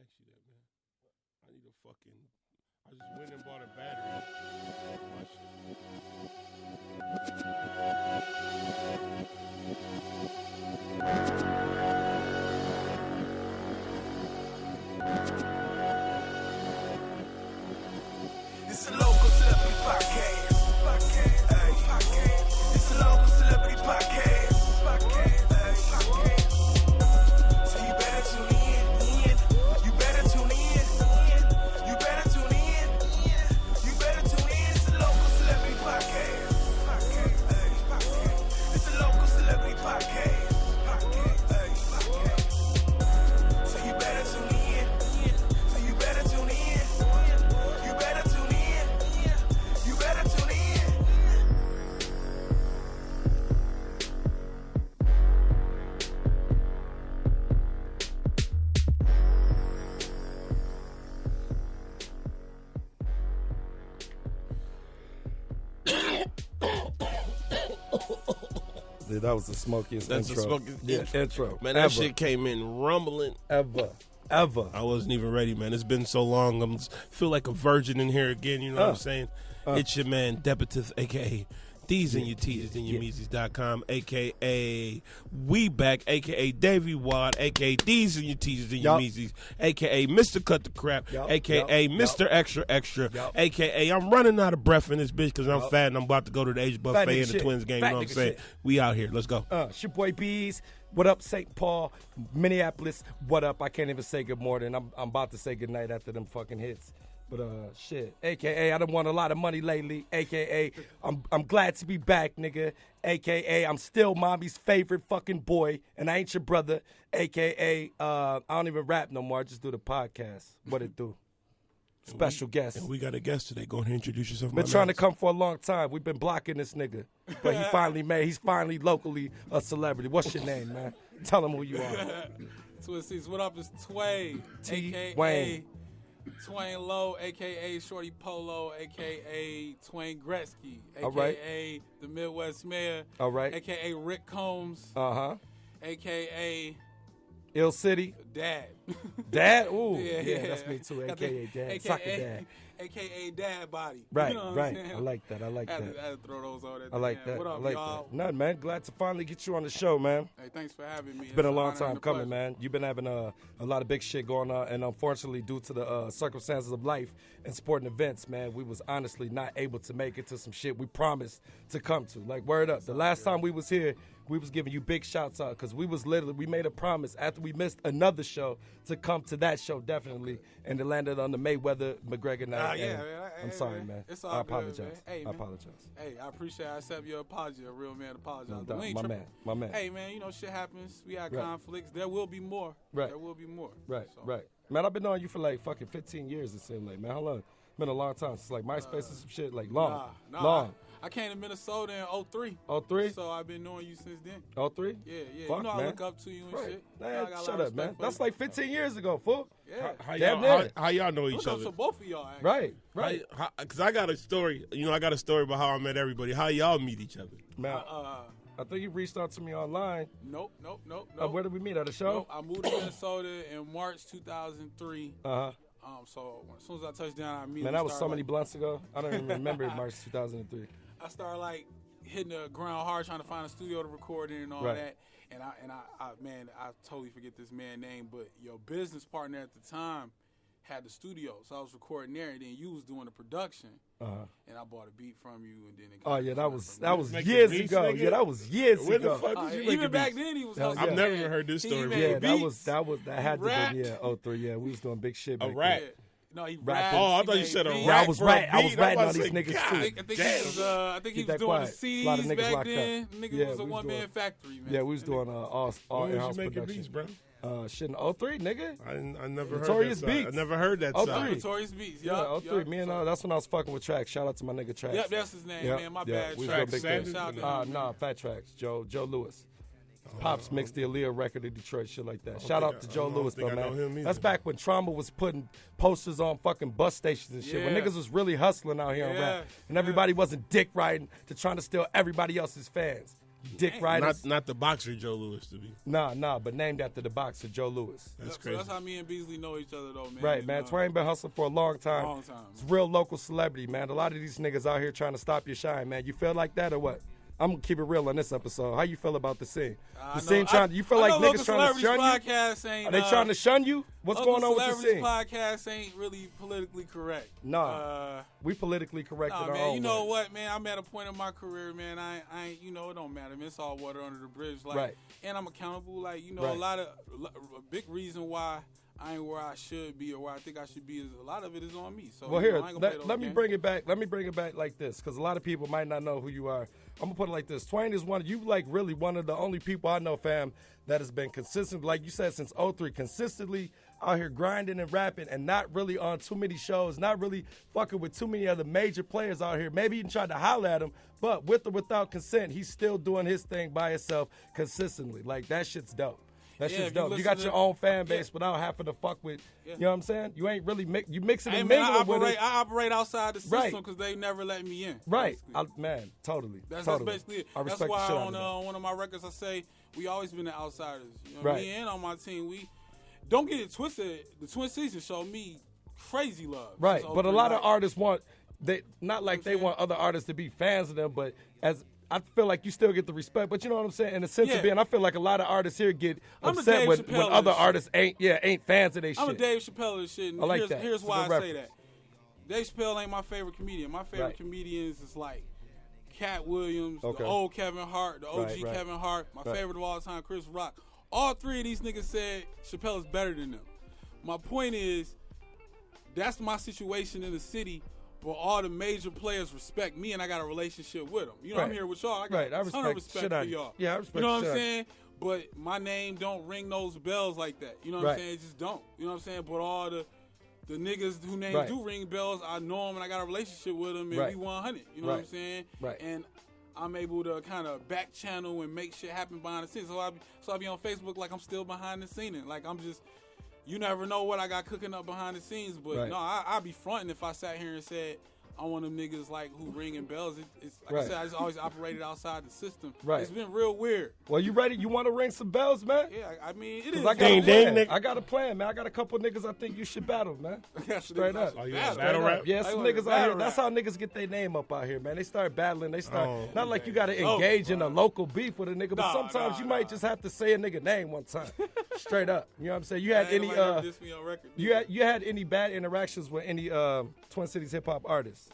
ask you that, man. I need a fucking. I just went and bought a battery. It's a local celebrity podcast. It's a local celebrity podcast. So you better tune in. You better tune in. You better tune in. You better tune in. It's a local celebrity podcast. It's a local celebrity podcast. So you better tune in. So you better tune in. You better tune in. You better tune in. Yeah, that was the smokiest That's intro. the smokiest intro. Man, that shit came in rumbling. Ever. I wasn't even ready, man. It's been so long. I feel like a virgin in here again. You know what I'm saying? It's your man, Depth, a.k.a. These and your teasers and your Meezies.com, a.k.a. We Back, a.k.a. Davey Wad, a.k.a. These and your teasers and your Meezies, a.k.a. Mr. Cut the Crap, a.k.a. Mr. Extra Extra, a.k.a. I'm running out of breath in this bitch because I'm fat and I'm about to go to the Age Buffet and the Twins game. You know what I'm saying? We out here. Let's go. It's your boy Bees. What up, St. Paul, Minneapolis? What up? I can't even say good morning. I'm about to say good night after them fucking hits. But shit, a.k.a. I done won a lot of money lately, a.k.a. I'm glad to be back, nigga, a.k.a. I'm still mommy's favorite fucking boy, and I ain't your brother, a.k.a. I don't even rap no more, I just do the podcast. What it do? Special guest. And we got a guest today. Go ahead and introduce yourself. Been trying to come for a long time. We've been blocking this nigga, but he's finally locally a celebrity. What's your name, man? Tell him who you are. Twisties, what up? It's TWAIN, a.k.a. TWAIN. TWAIN Low, a.k.a. Shorty Polo, a.k.a. TWAIN Gretzky, a.k.a. All right. the Midwest Mayor, All right. a.k.a. Rick Combs, a.k.a. Ill City. Dad. Dad? Ooh. Yeah. That's me too, a.k.a. Dad. Soccer Dad. A.k.a. Dad Body. Right, You know what right. I'm saying? I like that. I had to throw those on there. I like that. What up, I like y'all? that. Nothing, man. Glad to finally get you on the show, man. Hey, thanks for having me. It's been a long time coming, man. You've been having a lot of big shit going on, and unfortunately, due to the circumstances of life and sporting events, man, we was honestly not able to make it to some shit we promised to come to. Like, word up. The last time we was here, we was giving you big shouts out because we made a promise after we missed another show to come to that show definitely, and it landed on the Mayweather-McGregor night. Yeah, man. I'm sorry, man. It's all I good, apologize. man. Hey, I apologize. Hey, I appreciate it. I accept your apology. A real man apologizes. No doubt. My man. Hey, man, you know, shit happens. We got Right. conflicts. There will be more. Right. There will be more. Right, So, right. Man, I've been knowing you for like fucking 15 years, it seemed like, man. How long? Been a long time since like MySpace and some shit, like long. Long. I came to Minnesota in 03. 03? So I've been knowing you since then. 03? Yeah. Fuck, You know I man. look up to you and Right. shit. Man, I got a lot shut of up, man. respect for That's you. like 15 years ago, fool. Yeah. How y'all know Look each up other? to both of y'all, actually. Right. Because I got a story. You know, I got a story about how I met everybody. How y'all meet each other? Man, I think you reached out to me online. Nope. Where did we meet? At a show? Nope. I moved to Minnesota in March 2003. Uh-huh. So as soon as I touched down, I immediately Man, that was so started, many blunts ago. I don't even remember March 2003. I started like hitting the ground hard trying to find a studio to record in and all Right. that. And I totally forget this man's name, but your business partner at the time had the studio, so I was recording there, and then you was doing the production. And I bought a beat from you, and then it Oh yeah, that was Making years beats, ago. nigga? Yeah, that was years Where the ago. fuck did you make even back then he was. Hell I've yeah. never even heard this He story. made Yeah, beats. that had to rapped. be 03. Yeah, we was doing big shit. A back rap. then. No, he Rap. rapped. Oh, I he thought you made said a beats. Yeah, I rap was for a ratting. I was beat. ratting I'm on these about to niggas say, too. I think he Keep was that doing quiet. the A lot of CDs niggas back locked up. then. Nigga Yeah, was a we was one-man doing- factory, man. Yeah, we was doing all When in-house was you making production. beats, bro? Shit in 03, nigga. I never Notorious heard that song. Beats. I never heard that 03. song. Notorious Beats. Yeah, Yup, 03. yup. Me and that's when I was fucking with Trax. Shout out to my nigga Trax. Yep, that's his name, Yep, man. My yeah, bad. we was Track doing big Savage? things. Shout out to him. Nah, Fat Tracks. Joe Lewis. Pops mixed the Aaliyah record in Detroit, shit like that. Shout out to Joe Lewis, though, I know him man. either. That's back when Trauma was putting posters on fucking bus stations and shit. When Yeah. niggas was really hustling out here on Yeah, rap. And everybody wasn't dick riding to trying to steal everybody else's fans. dick riders. Not the boxer Joe Louis to be. Nah, but named after the boxer Joe Louis. That's So crazy. that's how me and Beasley know each other, though, man. Right, You man. know? Twain been hustling for a long time. Long time. It's real local celebrity, man. A lot of these niggas out here trying to stop your shine, man. You feel like that or what? I'm gonna keep it real on this episode. How you feel about the scene? I The scene know- trying. You feel like I know niggas trying to shun you? Podcast ain't, Are they trying to shun you? What's Local going on with the Celebrities scene? Podcast ain't really politically correct. Nah, we politically correct in Nah, our man, own you know way. what, man? I'm at a point in my career, man. I ain't, you know, it don't matter, man. It's all water under the bridge, like, Right. and I'm accountable, like, you know, Right. a big reason why I ain't where I should be or where I think I should be is a lot of it is on me. So, Well, you here, know, I ain't gonna play those let me games. bring it back. Let me bring it back like this, because a lot of people might not know who you are. I'm gonna put it like this: Twain is really one of the only people I know, fam, that has been consistent, like you said, since '03, consistently out here grinding and rapping, and not really on too many shows, not really fucking with too many other major players out here. Maybe even tried to holler at him, but with or without consent, he's still doing his thing by himself consistently. Like that shit's dope. That Yeah, shit's if you dope. You listen got to- your own fan base Yeah. without having to fuck with. Yeah. You know what I'm saying? You ain't really you mixing Hey, and man, mingling with it. I operate outside the Right. system because they never let me in. Right, basically. man, totally. That's totally. basically it. I That's respect why the shit out on of that. one of my records I say we always been the outsiders. You know, Right. me and on my team, we don't get it twisted. The Twin Seasons showed me crazy love. Right, since but a 03, lot of like, artists want not like they want other artists to be fans of them, but as I feel like you still get the respect, but you know what I'm saying? In the sense Yeah. of being, I feel like a lot of artists here get I'm a upset Dave when Chappelle other and shit. artists ain't fans of their shit. I'm a Dave Chappelle and shit. And I like here's, that. Here's It's a why I good say that. reference. Dave Chappelle ain't my favorite comedian. My favorite Right. comedians is like Cat Williams, Okay. the old Kevin Hart, the OG Right. Kevin Hart. My Right. favorite of all time, Chris Rock. All three of these niggas said Chappelle is better than them. My point is, that's my situation in the city. But all the major players respect me, and I got a relationship with them. You know, I'm Right. here with y'all. I got Right, I a ton respect of respect shit out for of you. y'all. Yeah, I respect You know what shit I'm out of you. saying? But my name don't ring those bells like that. You know what Right. I'm saying? It just don't. You know what I'm saying? But all the niggas whose names Right. do ring bells, I know them, and I got a relationship with them, and Right. we 100. You know what I'm Right. saying? Right. And I'm able to kind of back channel and make shit happen behind the scenes. So I be on Facebook like I'm still behind the scene, and like I'm just. You never know what I got cooking up behind the scenes, but Right. no, I'd be fronting if I sat here and said I want them niggas like who ringing bells. It's like Right. I said, I just always operated outside the system. Right. It's been real weird. Well, you ready? You want to ring some bells, man? Yeah, I mean, it 'Cause is. I got a Ding, plan. ding, I got a plan, man. I got a couple niggas I think you should battle, man. Straight up. Oh, you Battle. want battle rap? Yeah, some Like niggas out battle here. That's rap. how niggas get their name up out here, man. They start battling. They start Oh. not like you got to Oh, engage in a bro. local beef with a nigga, but Nah, sometimes nah, you might nah. just have to say a nigga name one time, straight up. You know what I'm saying? You had any Diss me on record. you had any bad interactions with any Twin Cities hip hop artists?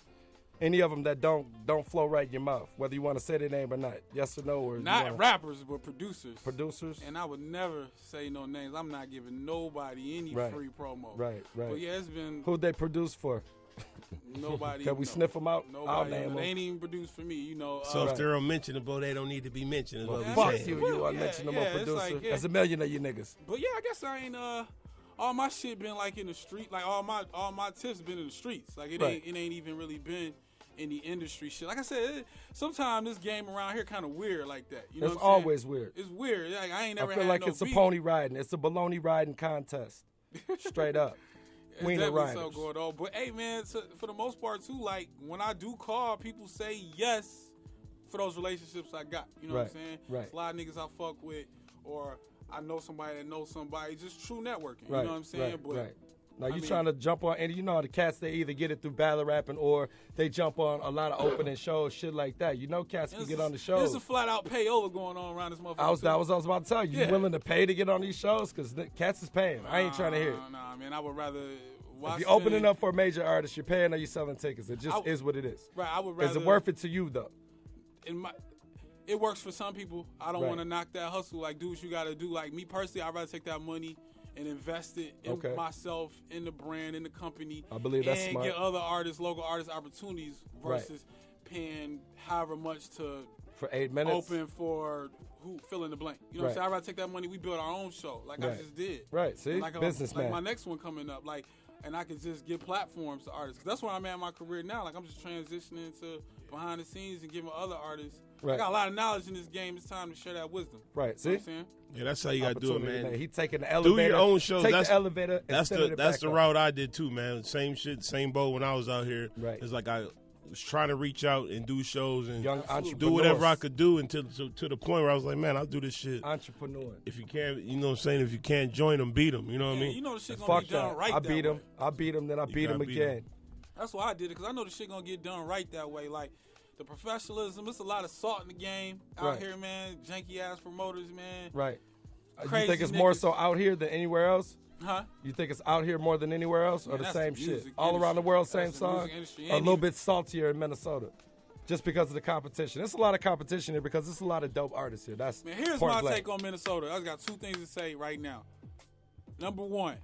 Any of them that don't flow right in your mouth, whether you want to say their name or not? Yes or no? Or you Not wanna- rappers, but producers. producers? And I would never say no names. I'm not giving nobody any Right. free promo. Right, right. But yeah, it's been Who'd they produce for? nobody. Can we know. sniff them out? I'll Nobody. name They them. ain't even produced for me. You know. So Right. if they're unmentionable, they don't need to be mentioned. Is what Well, we fuck saying. you, Well, you yeah, unmentionable yeah, it's producer. like, yeah. There's a million of you niggas. But yeah, I guess I ain't all my shit been like in the street. Like all my tips been in the streets. Like it Right. ain't even really been in the industry shit. Like I said, sometimes this game around here kind of weird like that. You know It's what I'm saying? always weird. It's weird. Like I ain't I never feel had like no it's a beef. pony riding. It's a baloney riding contest. Straight up. It's Wiener definitely riders. so going on. But hey, man, for the most part too, like when I do call, people say yes for those relationships I got. You know what I'm Right, saying? right. It's a lot of niggas I fuck with, or I know somebody that knows somebody. Just true networking. Right. You know what I'm saying? Right. But right. Now I you mean- trying to jump on, and you know the cats, they either get it through battle rapping or they jump on a lot of opening shows, shit like that. You know cats can get on the shows. There's a flat out payola going on around this motherfucker. I was about to tell you. Yeah. You willing to pay to get on these shows? Because cats is paying. I ain't trying to hear it. Nah, man, I would rather watch If you're opening it. up for a major artist, you're paying or you're selling tickets. It just I- is what it is. Right, I would rather. Is it worth it to you though? It works for some people. I don't Right. want to knock that hustle. Like, do what you got to do. Like, me personally, I'd rather take that money and invest it in Okay. myself, in the brand, in the company. I believe that's and smart. get other artists, local artists, opportunities Right. versus paying however much to For 8 minutes. open for who fill in the blank. You know what I'm Right. saying? I'd rather take that money. We build our own show, like I Right. just did. Right, see? Like, Businessman. like my next one coming up, like, and I can just give platforms to artists. 'Cause that's where I'm at in my career now. Like, I'm just transitioning to behind the scenes and giving other artists. Right. I got a lot of knowledge in this game. It's time to share that wisdom. Right, You know see? what I'm saying? Yeah, that's how you gotta do it, Opportunity, man. He taking the elevator. Do your own shows. Take That's the elevator. And That's send it the back that's the up. route I did too, man. Same shit, same boat when I was out here. Right. It's like I was trying to reach out and do shows and Young do entrepreneurs. whatever I could do until to the point where I was like, man, I'll do this shit. Entrepreneur. If you can't, you know what I'm saying? If you can't join them, beat them. You know what I mean? You know the shit gonna Fuck get done that. right I that beat way. him. I beat him, then I beat him gotta beat again. him. That's why I did it, because I know the shit gonna get done right that way. Like, the professionalism, it's a lot of salt in the game out Right. here, man. Janky-ass promoters, man. Right. You Crazy think it's more niggas. so out here than anywhere else? Huh? You think it's out here more than anywhere else, or Man, the that's same the shit? music All around the industry. world, same That's the song? music industry. Or a Ain't little even- bit saltier in Minnesota? Just because of the competition. There's a lot of competition here because there's a lot of dope artists here. That's Man, here's point my blank. take on Minnesota. I got two things to say right now. Number one,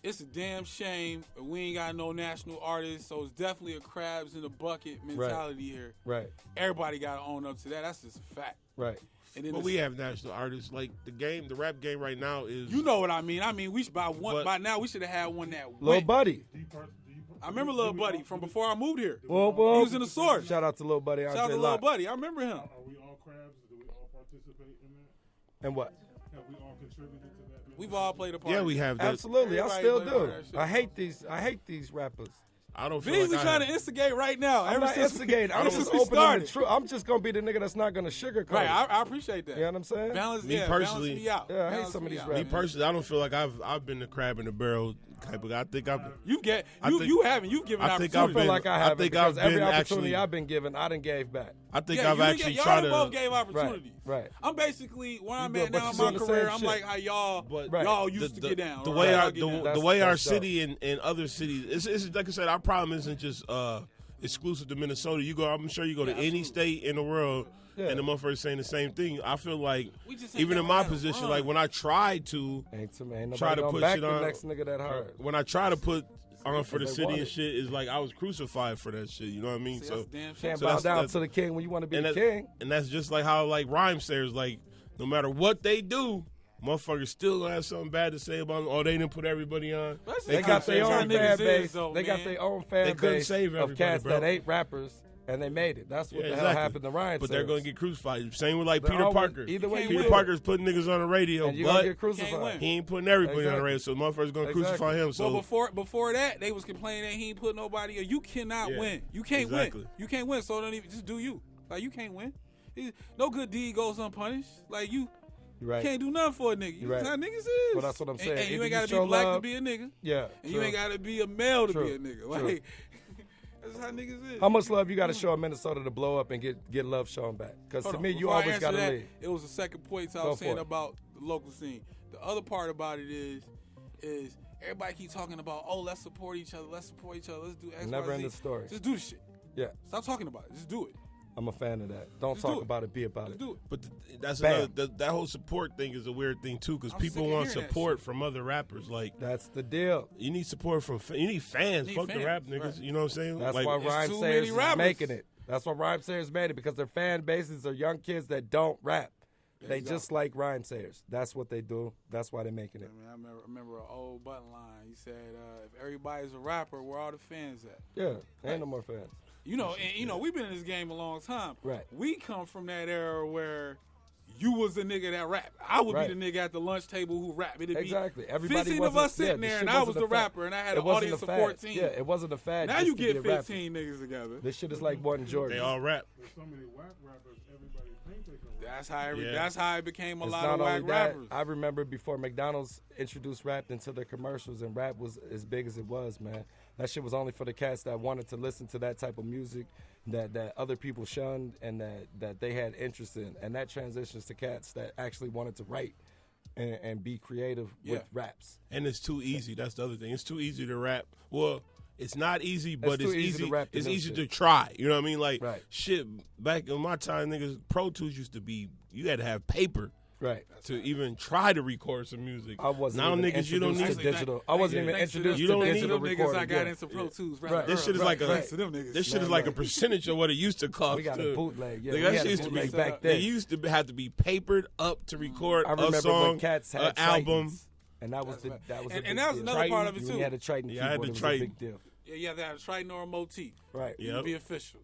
it's a damn shame that we ain't got no national artists, so it's definitely a crabs in the bucket mentality here. Right, Everybody got to own up to that. That's just a fact. right. And then But the- we have national artists. Like, the rap game right now is. you know what I mean. I mean, we should But- by now we should have had one that Lil went. Buddy. I remember Lil Buddy from before I moved here. Whoa, whoa. He was in the source. Shout out to Lil Buddy. Shout out to Andre Lil Locke. Buddy. I remember him. Are we all crabs? Do we all participate in that? And what? Have we all contributed to that? We've all played a part. Yeah, we have that. Absolutely, I Everybody still play do. part of that shit. I hate these rappers. I don't feel Beasley like I trying have- to instigate right now. I'm ever not since instigating. I'm ever just since we opening the started. truth. I'm just gonna be the nigga that's not gonna sugarcoat. Right, it. I appreciate that. You know what I'm saying? Balance, Me yeah, personally- balance me out. Yeah, I hate Balance some of me these out. rappers. Me personally, I don't feel like I've been the crab in the barrel type of guy. I think I've. You get I you think- you haven't. You've given I think opportunity. I I've feel been- like I I haven't think because I've every been opportunity actually- I've been given, I done gave back. I think Yeah, I've you actually y'all tried both to. gave opportunities. Right. I'm basically where I'm do- at but now you in doing my the career. same I'm shit. like how y'all But y'all used to get down. The right? way Y'all our get down. That's- the way our that's dope. city and other cities, it's like I said, our problem isn't just exclusive to Minnesota. You go, I'm sure you go to any absolutely. state in the world, Yeah. and the motherfuckers saying the same thing. I feel like We just ain't even in never my had a position, run. like when I tried to, Ain't nobody Try to gonna push back it the on- next nigga that hard. when I try to put on for the Because they city want and it. shit, is like I was crucified for that shit. You know what I mean? See, So that's damn shit. Can't So bow that's- down that's- to the king when you want to be and the that- king. and that's just like how like rhyme sayers, like no matter what they do, motherfuckers still gonna have something bad to say about them. Oh, they didn't put everybody on. That's They just got how their own niggas fan is, base. though, They got man. their own They fan couldn't base save of everybody, cats bro. that ain't rappers, and they made it. That's what Yeah, the hell exactly. happened to Ryan. But they're gonna get crucified. Same with like They're Peter always- Parker. either way you Peter win. Parker's putting niggas on the radio, and you're gonna but get Can't crucified. win. he ain't putting everybody on the Exactly. radio. So motherfuckers gonna crucify him. So Well, before that, they was complaining that he ain't put nobody. You cannot Yeah, win. You can't exactly. win. You can't win. So don't even just do you. Like you can't win. No good deed goes unpunished. Like you Right. can't do nothing for a nigga. You're right. That's how niggas is. Well, that's what I'm saying. And you Either ain't you gotta show be black love- to be a nigga. Yeah. And you true. ain't gotta be a male to True. be a nigga. True. Like that's how niggas is. How much love you got to show in Minnesota to blow up and get love shown back? Because Hold to on, me, you before I always answer got to that, lead. It was the second point I Go was for saying it. about the local scene. The other part about it is everybody keep talking about, oh, let's support each other, let's do X, Never Y, end Z. the story. Just do the shit. Yeah, Stop talking about it. Just do it. I'm a fan of that. Don't Just talk do it. about it, be about Just it. do it. But that's Bam. another. That whole support thing is a weird thing too, because I'm people sick of want hearing that support shit. from other rappers. Like That's the deal. you need support from. You need fans. You need Fuck the fans, rap niggas. right. You know what I'm saying? That's like, why it's Rhyme too Sayers many is rappers. making it. That's why Rhyme Sayers made it, because their fan bases are young kids that don't rap. They you go. just like Rhyme Sayers. That's what they do. That's why they're making it. I remember an old button line. He said, if everybody's a rapper, where all the fans at? Yeah, ain't no more fans. You know, and you know, we've been in this game a long time. Right. We come from that era where you was the nigga that rap. I would Right. be the nigga at the lunch table who rap. It'd Exactly. be Everybody 15 of wasn't- us sitting yeah, the there, shit and I was wasn't the a fad. rapper, and I had It an wasn't audience a of fad. 14. Yeah, it wasn't a fad. Now just you to get be a rapper. 15 niggas together. This shit is like Morton Jordan. they all rap. There's so many whack rappers, everybody think they can rap. Yeah. That's how it became a It's lot not of only whack that, rappers. I remember before McDonald's introduced rap into their commercials, and rap was as big as it was, man. That shit was only for the cats that wanted to listen to that type of music that other people shunned and that they had interest in. And that transitions to cats that actually wanted to write and be creative with raps. And it's too easy. That's the other thing. It's too easy to rap. Well, it's not easy, but too it's easy easy. to rap It's to easy shit. to try. You know what I mean? Like Right. shit. Back in my time, niggas, Pro Tools used to be. You had to have paper Right. to even try to record some music. I wasn't now even niggas. You don't introduced need. to digital. I wasn't even Thanks to introduced You to don't need digital them niggas recording. I got Yeah. into Pro Tools. Right. This shit is like a. Thanks to them niggas. This shit is Man, like a right. percentage of what it used to cost. We got too. a bootleg. Yeah, Like, we that had shit a used to be bootleg back They then. used to have to be papered up to record I remember a song, when cats had an album. Tritons, and that was a And big that was deal. another part of it, When too. you had a Triton Yeah, I had keyboard, the it was Triton. a big deal. Yeah, you have to have a Triton or a motif. Right. Yep. Be official.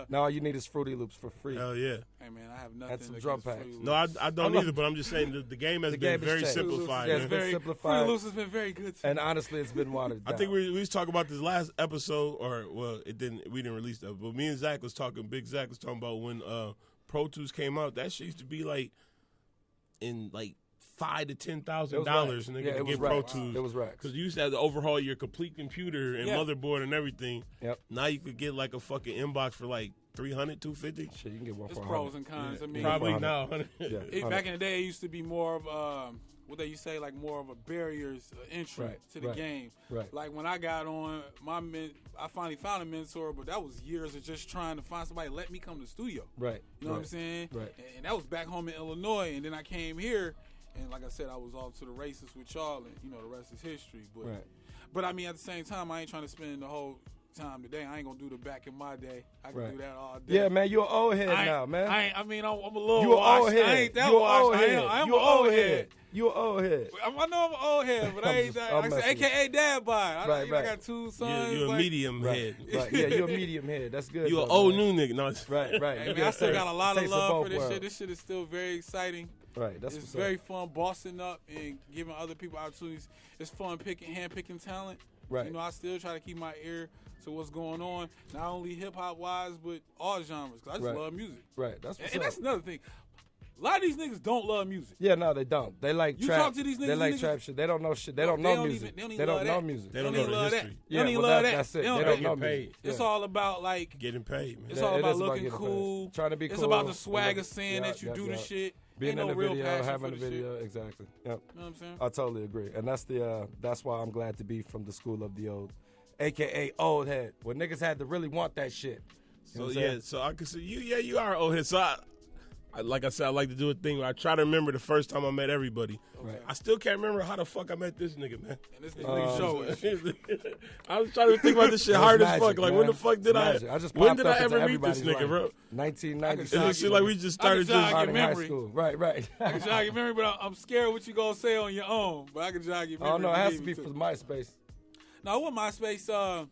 Now all you need is Fruity Loops for free. Hell yeah. Hey, man, I have nothing And some against drum Fruity packs. Loops. No, I don't either, but I'm just saying the game has The been game has very changed. simplified. Yeah, it's man. been Fruity simplified. Loops has been very good to And me. honestly, it's been watered down. I think we used to talk about this last episode, or well, we didn't release that, but me and Zach was talking. Big Zach was talking about when POTUS came out. That shit used to be like in like $5,000 to $10,000, nigga, to it was get racks. POTUS. It was racks. Because you used to have to overhaul your complete computer and motherboard and everything. Yep. Now you could get like a fucking inbox for like $300, $250. Shit, you can get one There's for pros 100. and cons. I mean, Probably 100. now. 100. Yeah, back in the day, it used to be more of what they used to say, like more of a barriers entry Right, to the right, game. right. Like when I got on, I finally found a mentor, but that was years of just trying to find somebody to let me come to the studio. Right. You know what I'm saying? Right. And that was back home in Illinois, and then I came here, and like I said, I was off to the races with y'all, and you know the rest is history. But, Right. but I mean, at the same time, I ain't trying to spend the whole time today. I ain't gonna do the back in my day. I can Right. do that all day. Yeah, man, you're an old head I now, man. I mean, I'm a little You an washed. old head. I ain't that You an washed. old head. I am You an old head. You an old head. I know I'm an old head, but I ain't that. I'm Like I said, messing with a.k.a. dad bod. Right, I right. got two sons. You're a like, medium head. Right. Yeah, you're a medium head. That's good. You an though, old man. new nigga. No, Right, right. Hey, You man, I still got a lot of taste love both for this worlds. shit. This shit is still very exciting. Right, that's It's what's very up. fun bossing up and giving other people opportunities. It's fun hand picking talent. Right. You know, I still try to keep my ear to what's going on, not only hip hop wise, but all genres. Cause I just Right. love music. Right, that's what's And up. that's another thing. A lot of these niggas don't love music. Yeah, no, they don't. They like You trap. talk to these They niggas, like niggas- trap shit. They don't know shit. They don't They know don't music. even- they don't They even don't love know that. music. They don't even know the love that. history. They don't Yeah, even well, love that- that. that's it. They They don't- don't get know paid. music. It's Yeah. all about like Getting paid, man. it's Yeah, all it about is about looking getting paid. cool. Trying to be It's cool. about the swagger saying Yeah, that you yeah, do yeah. the shit. Being Ain't in no the real video, passion having for the the video, shit. exactly. Yep. You know what I'm saying? I totally agree, and that's why I'm glad to be from the school of the old, a.k.a. old head, where niggas had to really want that shit. You know So what I'm yeah, saying? so I can see you. Yeah, you are old head. So I like I said, I like to do a thing where I try to remember the first time I met everybody. Right. I still can't remember how the fuck I met this nigga, man. And this nigga show us. I was trying to think about this shit It was hard as magic, fuck. Like man. when the fuck did I? Magic. I just When popped did up I into ever meet this everybody's nigga, bro? life. 1996. Is this shit like we just started I can just? jog starting your high memory. school. Right, right. I can jog your memory, but I'm scared what you gonna say on your own. But I can jog your memory. Oh no, it if you has need to me be from MySpace. No, what MySpace?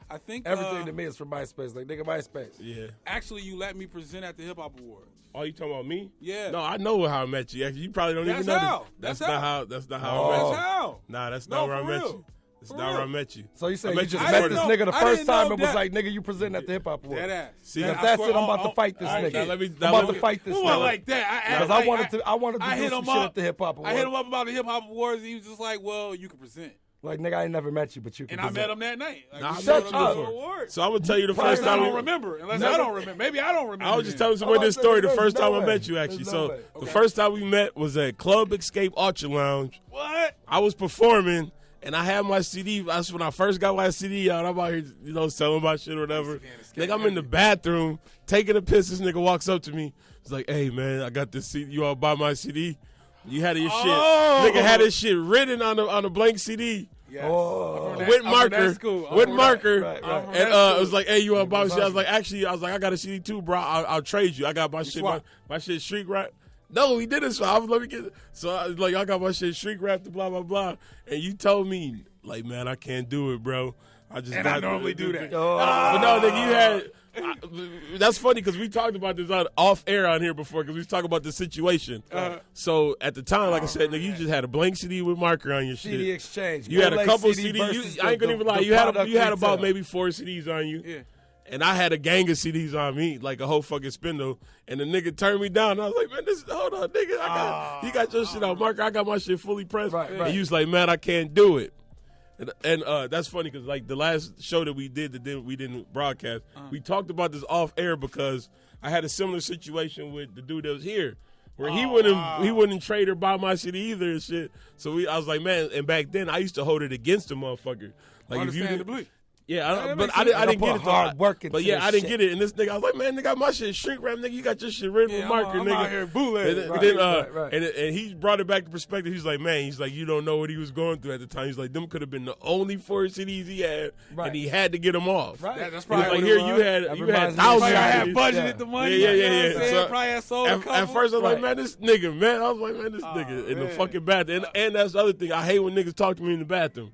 I think Everything to me is from MySpace. Like nigga, MySpace. Yeah. Actually, you let me present at the Hip Hop Awards. Oh, you talking about me? Yeah. No, I know how I met you. Actually, you probably don't even That's know. how. That's That's not how. how. That's not how Oh. I met That's you. how. Nah, that's No, not where I for met real. you. That's For not where I real. met you. So you say I you met just you met before this that. nigga the I first didn't know time and was that. like, nigga, you presenting at the Hip Hop Awards. That ass. See, If I that's swear- it, I'm about to fight this all right, now nigga. let me- I'm now about let to me- fight this Ooh, I nigga. like that. Because I wanted to I do hit some him shit up. at the Hip Hop I Awards. hit him up about the Hip Hop Awards, and he was just like, "Well, you can present." Like, nigga, I ain't never met you, but you can And I present. met him that night. Like, Nah, we I Shut met showed you up. the before. award. So I'm gonna tell you the Probably first Unless I time. don't remember. Unless Never- I don't remember. Maybe I don't remember. I was just then. telling somebody this story the There's first no time I way. met you, actually. There's So no way. the first time we met was at Club Escape Ultra Lounge. What? I was performing, and I had my CD. That's when I first got my CD out. I'm out here, selling my shit or whatever. Nigga, I'm in the bathroom taking a piss. This nigga walks up to me. He's like, "Hey, man, I got this CD. You all buy my CD? You had your Oh. shit. Nigga had his shit written on a blank CD." Yes. Oh. I'm from With I'm from marker, that school. I'm with from marker, Right, right. I'm from and that it was like, "Hey, you want to buy my shit?" I was like, Awesome. "Actually, I got a CD too, bro. I'll trade you. I got my shit, swap. my shit shrink wrapped." No, he didn't. So I was let me get. So I was like, "I got my shit shrink wrapped, blah blah blah." And you told me, like, "Man, I can't do it, bro. I just And got I normally do that. But no, nigga, you had. That's funny because we talked about this off air on here before because we was talking about the situation. So at the time, like I said, nigga, you just had a blank CD with marker on your shit. CD exchange. You had a Bootleg couple CD CDs. versus I ain't gonna the- even lie. the You had product about retail. maybe 4 CDs on you. Yeah. And I had a gang of CDs on me, like a whole fucking spindle. And the nigga turned me down. And I was like, "Man, hold on, nigga. You got your shit on marker. I got my shit fully pressed." Right, And right. you was like, "Man, I can't do it." And that's funny because like the last show that we did we didn't broadcast, we talked about this off air because I had a similar situation with the dude that was here. Where he wouldn't trade or buy my shit either and shit. So I was like, man, and back then I used to hold it against the motherfucker. Like if you Understandably. yeah, that but makes I sense. didn't Put get it hard though. work into But yeah, this I didn't shit. get it. And this nigga, I was like, man, nigga, got my shit shrink wrap, nigga. You got your shit written Yeah, with marker, I'm nigga. out here bootleg. And Right, then, right. And he brought it back to perspective. He's like, man, you don't know what he was going through at the time. He's like, them could have been the only 4 CDs he had, Right. and he had to get them off. Right. That's He probably was like, what here it you was. had That you reminds had me- thousands. Probably I of had CDs. budgeted Yeah. the money. Yeah, you yeah, know what yeah. I'm saying? So, Probably had sold a couple. At first, I was like, Right. man, this nigga, man. I was like, man, this nigga in the man. fucking bathroom. And that's the other thing. I hate when niggas talk to me in the bathroom.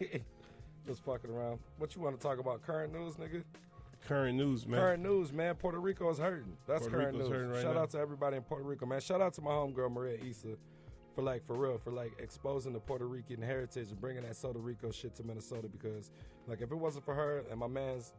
Just fucking around. What you want to talk about? Current news, nigga? Current news, man. Current news, man. Puerto Rico is hurting. That's Puerto current Rico's news. hurting right Shout now. out to everybody in Puerto Rico, man. Shout out to my homegirl Maria Issa for exposing the Puerto Rican heritage and bringing that Soda Rico shit to Minnesota, because like if it wasn't for her and my man's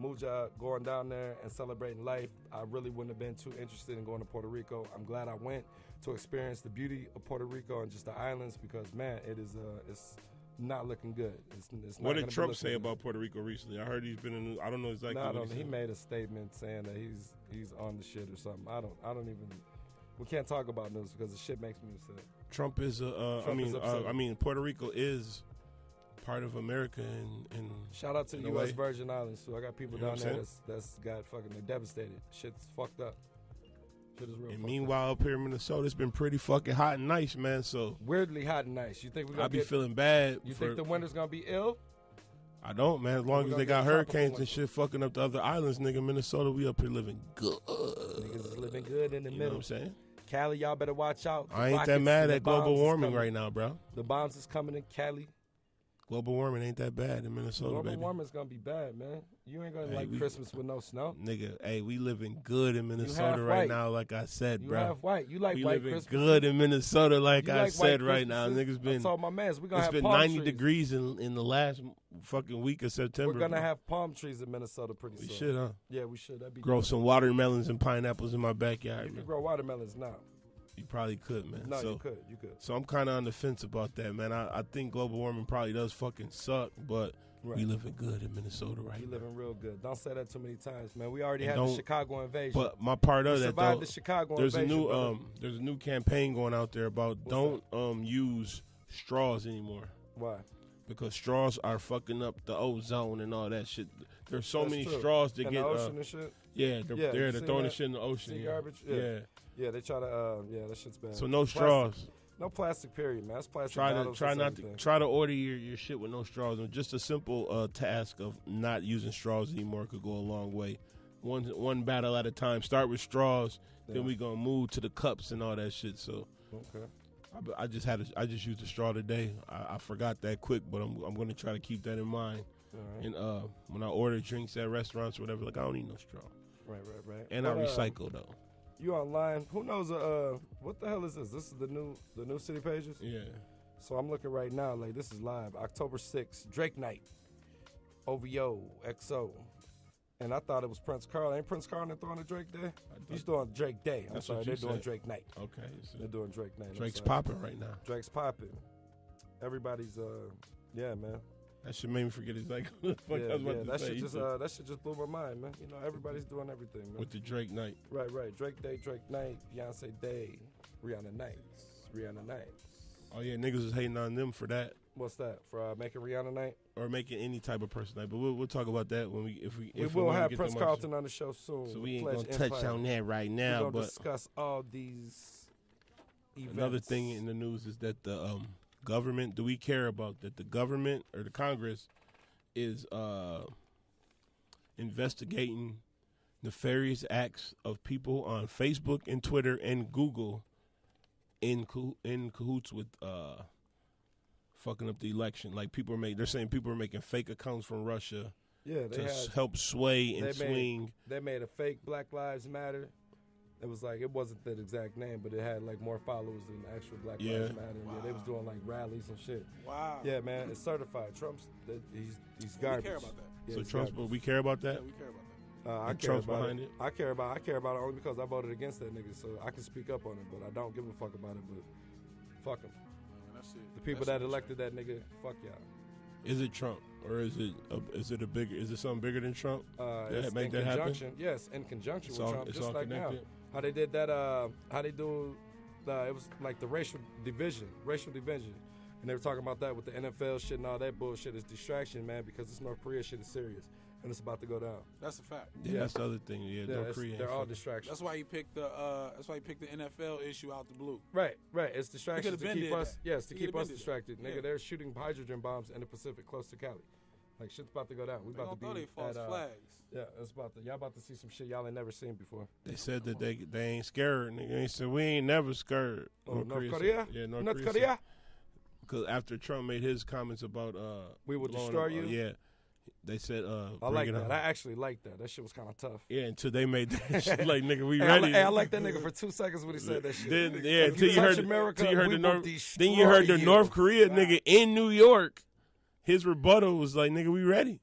Muja going down there and celebrating life. I really wouldn't have been too interested in going to Puerto Rico. I'm glad I went to experience the beauty of Puerto Rico and just the islands because, man, it's not looking good. It's not What did gonna be Trump looking say good. about Puerto Rico recently? I heard he's been in. I don't know exactly. No, what he he said. made a statement saying that he's on the shit or something. I don't even. We can't talk about news because the shit makes me upset. Trump is Puerto Rico is part of America and Shout out to the in a U.S. way. Virgin Islands too. I got people You know down what I'm there that's got fucking they're devastated. Shit's fucked up. Shit is real. And fucked meanwhile, up here in Minnesota, it's been pretty fucking hot and nice, man. So up. Weirdly hot and nice. You think we're gonna I be feeling bad. You think the winter's gonna be ill? I don't, man. As long We're as they gonna got get tropical hurricanes and winter. shit fucking up the other islands, nigga, Minnesota, we up here living good. Niggas is living good in the You know what middle. I'm saying? Cali, y'all better watch out. The I ain't that rockets mad and the at global bombs is warming coming. right now, bro. The bombs is coming in Cali. Global warming ain't that bad in Minnesota, Global baby. warming's gonna be bad, man. You ain't gonna Hey, like we- Christmas with no snow. Nigga, hey, we living good in Minnesota half right white. now, like I said, You bro. half white. You like We white living Christmas. good in Minnesota, like You I like said white right now. Christmases? Niggas been, I told my mans, we're gonna it's have been palm 90 trees. degrees in the last fucking week of September. We're gonna bro. have palm trees in Minnesota pretty We soon. should, huh? Yeah, we should. That'd be Grow good. some watermelons and pineapples in my You backyard, can man. grow watermelons now. You probably could, man. No, so, you could. So I'm kind of on the fence about that, man. I think global warming probably does fucking suck, but we Right. living good in Minnesota right You now. living real good. Don't say that too many times, man. We already And had the don't- Chicago invasion. But my part we of that survived though, the Chicago there's a invasion. new brother. there's a new campaign going out there about What's don't use straws anymore Why? because straws are fucking up the ozone and all that shit. There's so That's many true. straws that In get the ocean and shit. yeah Yeah, they're you seen throwing the that? shit in the ocean. Sea yeah. garbage? Yeah. Yeah. Yeah, they try to. Yeah, that shit's bad. So no Plastic. straws. No plastic. Period, man. That's plastic. Try bottles, to that's everything. try to order your shit with no straws. And just a simple task of not using straws anymore could go a long way. One battle at a time. Start with straws, Yeah. then we gonna move to the cups and all that shit. So Okay. I just used a straw today. I forgot that quick, but I'm gonna try to keep that in mind. All right. And when I order drinks at restaurants or whatever, like I don't need no straw. Right. And But, I recycle though. You online? Who knows? What the hell is this? This is the new city pages. Yeah. So I'm looking right now. Like this is live. October 6th, Drake night. OVO XO. And I thought it was Prince Carl. Ain't Prince Carl throwing a Drake day? He's doing Drake Day. I'm That's sorry, what they're you doing said. Drake night. Okay. So They're doing Drake night. I'm Drake's sorry. popping right now. Drake's popping. Everybody's yeah, man. That shit made me forget exactly what the fuck I was about That to say. shit just that shit just blew my mind, man. You know, everybody's doing everything, man. With the Drake night. Right. Drake Day, Drake night, Beyonce Day, Rihanna nights, Rihanna nights. Oh yeah, niggas was hating on them for that. What's that for making Rihanna night? Or making any type of person night. But we'll talk about that when we We will have Prince Carlton on the show soon. So with we ain't Pledge gonna touch Empire. on that right We're now. gonna But discuss all these events. another thing in the news is that the government. Do we care about that? The government or the Congress is investigating nefarious acts of people on Facebook and Twitter and Google in cahoots with fucking up the election. Like they're saying people are making fake accounts from Russia Yeah, they to had. help sway and swing. They made a fake Black Lives Matter. It was like, it wasn't that exact name, but it had like more followers than actual Black Lives Matter. Wow. Yeah, they was doing like rallies and shit. Wow. Yeah, man, it's certified. Trump's he's We garbage. care about that. Yeah, So he's Trump's, garbage. but we care about Yeah, that. we care about that. I And care Trump's about behind it. it? I care about it only because I voted against that nigga, so I can speak up on it. But I don't give a fuck about it. But fuck him. Man, that's it. The people that elected that nigga, fuck y'all. Is it Trump or is it something bigger than Trump? It's make in that happen? conjunction. Yes, in conjunction It's with all- Trump, it's just all like now. connected? How they did that? How they do? It was like the racial division, and they were talking about that with the NFL shit and all that bullshit. Is distraction, man, because this North Korea shit is serious and it's about to go down. That's a fact. Yeah, that's the other thing. Yeah, North Korea. They're all fucking- distractions. That's why you picked the NFL issue out the blue. Right. It's distractions to been keep did us. that. Yes, to He keep could've us been did distracted, that. nigga. Yeah. They're shooting hydrogen bombs in the Pacific, close to Cali. Like shit's about to go down. We They about to don't be throw they false at, flags. Yeah, it's about to. Y'all about to see some shit y'all ain't never seen before. They said that they ain't scared. Nigga, they said we ain't never scared. Oh, North said- Korea? Yeah, North North Korea. Korea. Because after Trump made his comments about We will blowing destroy up, you? yeah, they said I like bring it that. on. I actually like that. That shit was kind of tough. Yeah, until they made that shit like nigga, we Hey, ready. I like that nigga for 2 seconds when he said that shit. Then, yeah, If until you touch heard America, the we will North. destroy Then you heard the you. North Korea Wow. nigga in New York. His rebuttal was like, "Nigga, we ready."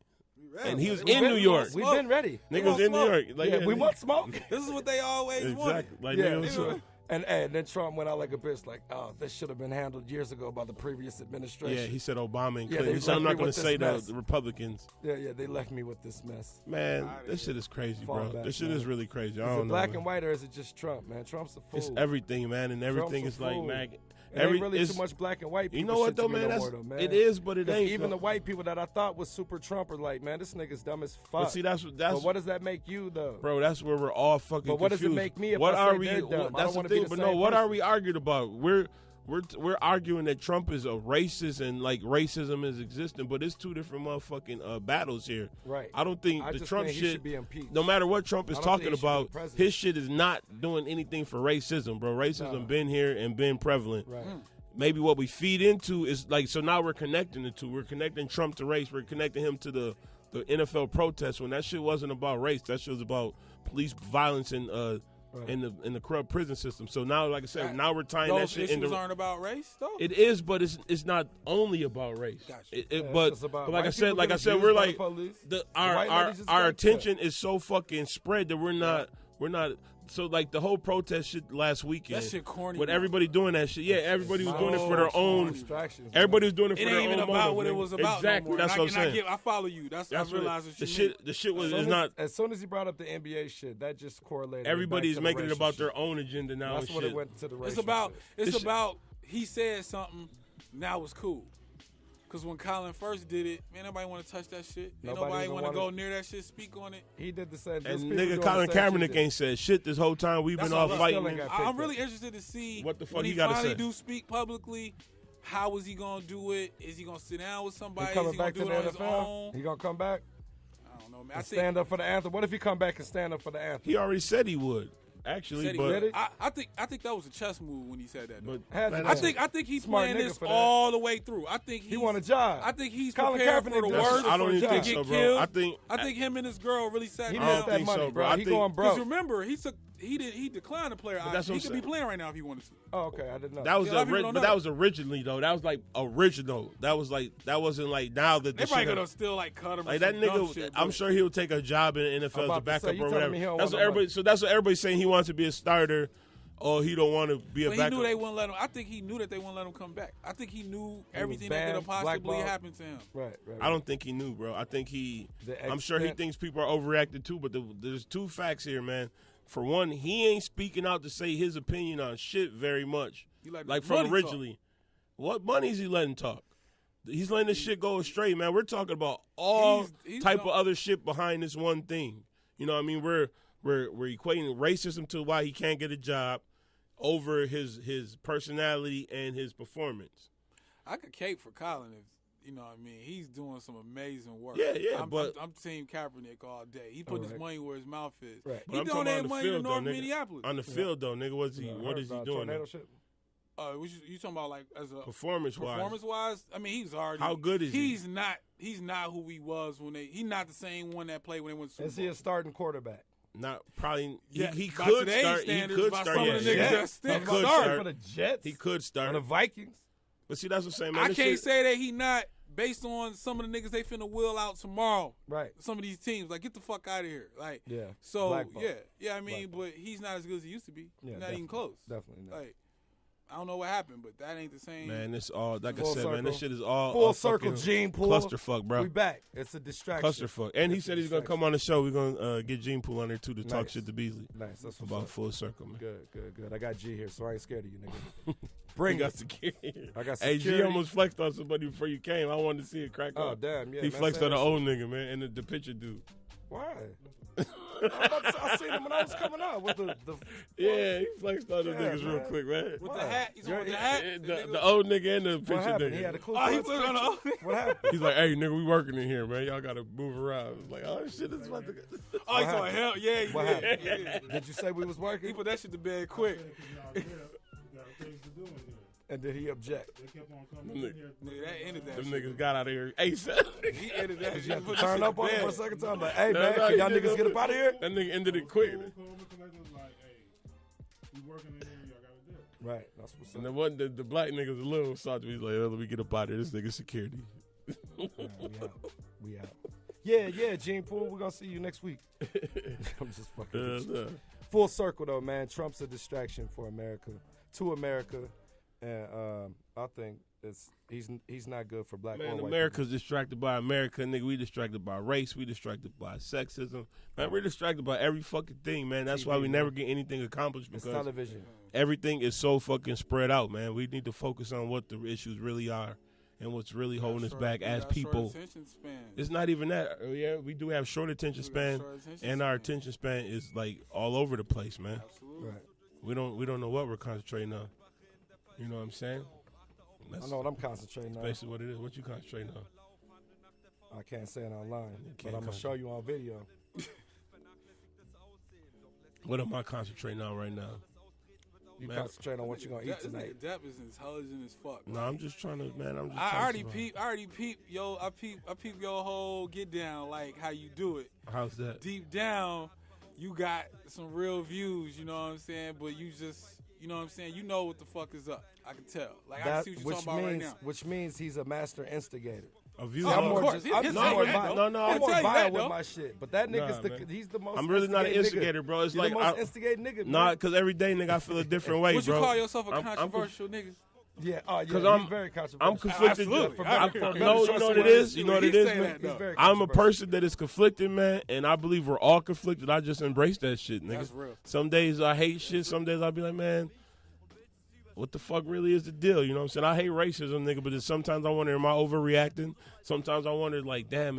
And he was in New York. We've been ready. Nigga was in New York. Like, Yeah, we want smoke. This is what they always wanted. Exactly. Like, Yeah, nigga was and then Trump went out like a bitch, like, oh, this should have been handled years ago by the previous administration. yeah, he said Obama and Yeah, Clinton. they He said, I'm not left me going with to this say mess. the Republicans. Yeah, they left me with this mess. Man, this shit is crazy, Fall bro. back, This shit man. is really crazy. I Is don't it know. black man. and white or is it just Trump, man? Trump's a fool. It's everything, man, and everything Trump's is a like, fool. man. It ain't really too much black and white people. You know what shit to though, me man? no more, though, man. It is, but it 'Cause ain't. even though. the white people that I thought was super Trump are like, man, this nigga's dumb as fuck. But see, that's But what does that make you though? bro. That's where we're all fucking. But what does it confused. make me if what I are say we? they're dumb? I That's don't the wanna be thing. the But same no, what are person. we arguing about? We're arguing that Trump is a racist and like racism is existing, but it's two different motherfucking battles here. Right. I don't think I the just Trump think he shit. should be impeached. No matter what Trump is I don't think talking he should be about, the president. his shit is not doing anything for racism, bro. Racism been here and been prevalent. Right. Maybe what we feed into is like, so now we're connecting the two. We're connecting Trump to race. We're connecting him to the NFL protests when that shit wasn't about race. That shit was about police violence and in the corrupt prison system. So now, like I said, now we're tying that Those shit issues into. aren't about race, though. It is, but it's not only about race. Gotcha. it's But just about like I white said, people getting we're abused by like the police. our white our, ladies just our got attention is so fucking spread that we're not. So like the whole protest shit last weekend. That shit corny, With bro. everybody doing that shit. Yeah, everybody was doing it for their own. Distractions. Everybody was doing it for It their ain't even own about motive, what it nigga. was about Exactly. no more. That's And what I'm saying. I follow you. I realize what the you shit. mean. The shit was As is soon not. as soon as he brought up the NBA shit, that just correlated. Everybody's back to making the it racial about shit. their own agenda now. That's and what shit. it went to the racial It's about. shit. It's about. He said something. Now it's cool. Because when Colin first did it, man, nobody want to touch that shit. Ain't Nobody nobody even want to wanna- go near that shit, speak on it. He did the same. And those people nigga, doing Colin the same Kaepernick shit. ain't said shit this whole time. We've That's been all all I fighting. still ain't got I'm picked really up. interested to see What the fuck when he he gotta finally say. do speak publicly. How is he gonna do it? Is he gonna sit down with He somebody? Is coming he gonna back to do the it on his NFL. own? He gonna come back I don't know, man. I and think stand up for the anthem. What if he come back and stand up for the anthem? He already said he would. Actually, said he but would. Did he? I think that was a chess move when he said that. Though. but Had to man, be. I think he's Smart playing nigga this for that. all the way through. I think He want a job. I think he's Colin prepared Kaepernick for the does worst. I don't for a even think job. so, Get bro. killed. I think him and his girl really sat He down. missed that think money, so, bro. bro. I He think- going broke. Because remember, he declined to play. that's what He I'm could be saying. playing right now if he wanted to. Oh, okay, I didn't know. that was Yeah, a lot of people don't but know. that was originally though. That was like original. That wasn't like now that They the probably shit. could have still like cut him. Like or that some dumb nigga, shit, I'm but- sure he'll take a job in the NFL as about a to backup say, you or telling whatever. me he don't That's want what no everybody. money. So that's what everybody's saying. He wants to be a starter, or he don't want to be a But he backup. knew they wouldn't let him. I think he knew that they wouldn't let him come back. I think he knew everything that banned, could have possibly blackballed. happened to him. Right. I don't think he knew, bro. I think The I'm sure he extent- thinks people are overreacting too. But there's two facts here, man. For one, he ain't speaking out to say his opinion on shit very much. He let Like the from money originally. What money is he letting talk? He's letting this shit go straight, man. We're talking about all He's type of don't- other shit behind this one thing. You know what I mean? We're equating racism to why he can't get a job over his personality and his performance. I could cape for Colin if you know what I mean. He's doing some amazing work. Yeah, I'm team Kaepernick all day. He put his money where his mouth is. Right. But He I'm talking about donated on the money to field, though, North nigga. Minneapolis. On the field, though, nigga, what is he doing? Tornado though? shit. You talking about like as a Performance-wise. Performance-wise, I mean, he's already. How good is he? He's not who he was when he's not the same one that played when they went to Super Is he Bowl. a starting quarterback? Not probably. Yeah, He by could today's start. He standards, could by start. some of the Yeah, niggas yeah. that still He could start. start. For the Jets? He could Or start. the Vikings? But see, that's what I'm saying, man. I This can't shit- say that he not based on some of the niggas they finna wheel out tomorrow. Right. Some of these teams, like, get the fuck out of here. Like, Yeah. So Blackball. yeah. I mean, but he's not as good as he used to be. Yeah, not definitely. even close. Definitely not. Like, I don't know what happened, but that ain't the same. Man, this all like Full I said, man. This circle. shit is all Full a circle fucking gene pool. clusterfuck, bro. We back. It's a distraction. Clusterfuck. And he It's a said he's gonna come distraction. on the show. We're gonna get Gene Pool on there too to talk Nice. shit to Beasley Nice. That's what's about up. full circle, man. Good. I got G here, so I ain't scared of you, nigga. We Bring got it. security. I got Hey, G security. almost flexed on somebody before you came. I wanted to see it crack Oh, up. damn. Yeah, He man, flexed say on the that old nigga, man, and the picture dude. shit. Why? I seen him when I was coming out with the Yeah, he flexed on the Yeah, niggas real man. quick, man. with Why? the hat, he's You're- on with the hat. Yeah, the the nigga- old nigga and the What picture happened? He nigga. had a clue. Oh, he put it on the. What happened? He's like, hey, nigga, we working in here, man. Y'all got to move around. It's like, oh, shit, this about to go. Oh, he's on hell. Yeah, he What did. happened? He did. Did you say we was He working? put that shit to bed quick. Y'all got things to do in here. And did he object? They kept on coming in here. Nigga, that ended that Them shit. niggas got out of here ASAP. He ended that shit. You have to Put that turn shit up to on him bed. for a second time. Like, hey, No, man, no, can y'all he niggas did get up out of here? That nigga ended it quick. Cool, collectors like, hey, we working in here, y'all gotta do it. Right. That's what's And up. the one, the black niggas a little salty. He's like, oh, let me get up out of here. This nigga security. Yeah, we out. Yeah, Gene Poole. We're going to see you next week. I'm just fucking with you. Full circle, though, man. Trump's a distraction for America, to America. And I think he's not good for black or white people. America's distracted by America, nigga. We distracted by race. We distracted by sexism. Man, we're distracted by every fucking thing, man. That's TV, why we man. never get anything accomplished It's because television. everything is so fucking spread out, man. We need to focus on what the issues really are and what's really holding us back as people. It's not even that. Yeah, we do have short attention span, and our attention span is like all over the place, man. Absolutely. Right. We don't know what we're concentrating on. You know what I'm saying? That's I know what I'm concentrating on. basically what it is. What you concentrating on? I can't say it online, but can't I'm going to show you on video. What am I concentrating on right now? You Man. concentrate on what you're going to eat tonight. Depth is intelligent as fuck. No, I'm just trying to, man. I'm just. I already peep. peep your whole get down, like how you do it. How's that? Deep down, you got some real views, you know what I'm saying? But you just, you know what I'm saying? You know what the fuck is up. I can tell. Like, I can see what you're talking about right now. Which means he's a master instigator. A view. See, I'm of more, course. I'm He'll just tell more you that, vile. though. I'm He'll more tell you vile that, with though. my shit. But that nigga's Nah, man. he's the most. I'm really not an instigating instigator, nigga. bro. It's He's like the most instigating nigga. Nah, man. because every day, nigga, I feel a different way, Would bro. you call yourself a I'm controversial nigga? Yeah, Because he's very controversial. I'm conflicted. Absolutely. You know what it is? You know what it is, Say man? that, though. He's very I'm a controversial. person that is conflicted, man, and I believe we're all conflicted. I just embrace that shit, nigga. That's real. Some days I hate shit. Some days I'll be like, man, what the fuck really is the deal? You know what I'm saying? I hate racism, nigga, but then sometimes I wonder, am I overreacting? Sometimes I wonder, like, damn,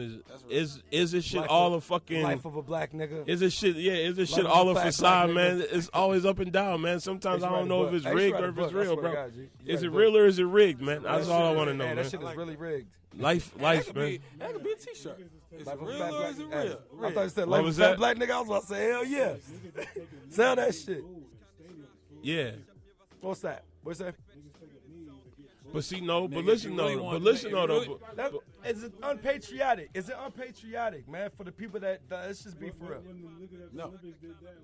is this shit all a fucking life of a black nigga? Is this shit? Yeah, is this shit Life of all a a fat facade, black man? nigga. It's always up and down, man. Sometimes I don't know if it's rigged or if it's real, bro. Is it real or is it rigged, man? That's all I want to know, That man. shit is really rigged. Life, That could man. be a t-shirt. Is Life it of a real fat or black is it nigga. real? I thought you said What life of was a fat that? black nigga. I was about to say, hell yeah. Sell that shit. Yeah. What's that? What's that? But see, no, but Nigga, listen, you though. really But want- listen, you though. really- That, is it unpatriotic? Is it unpatriotic, man? For the people that let's just be for real. No.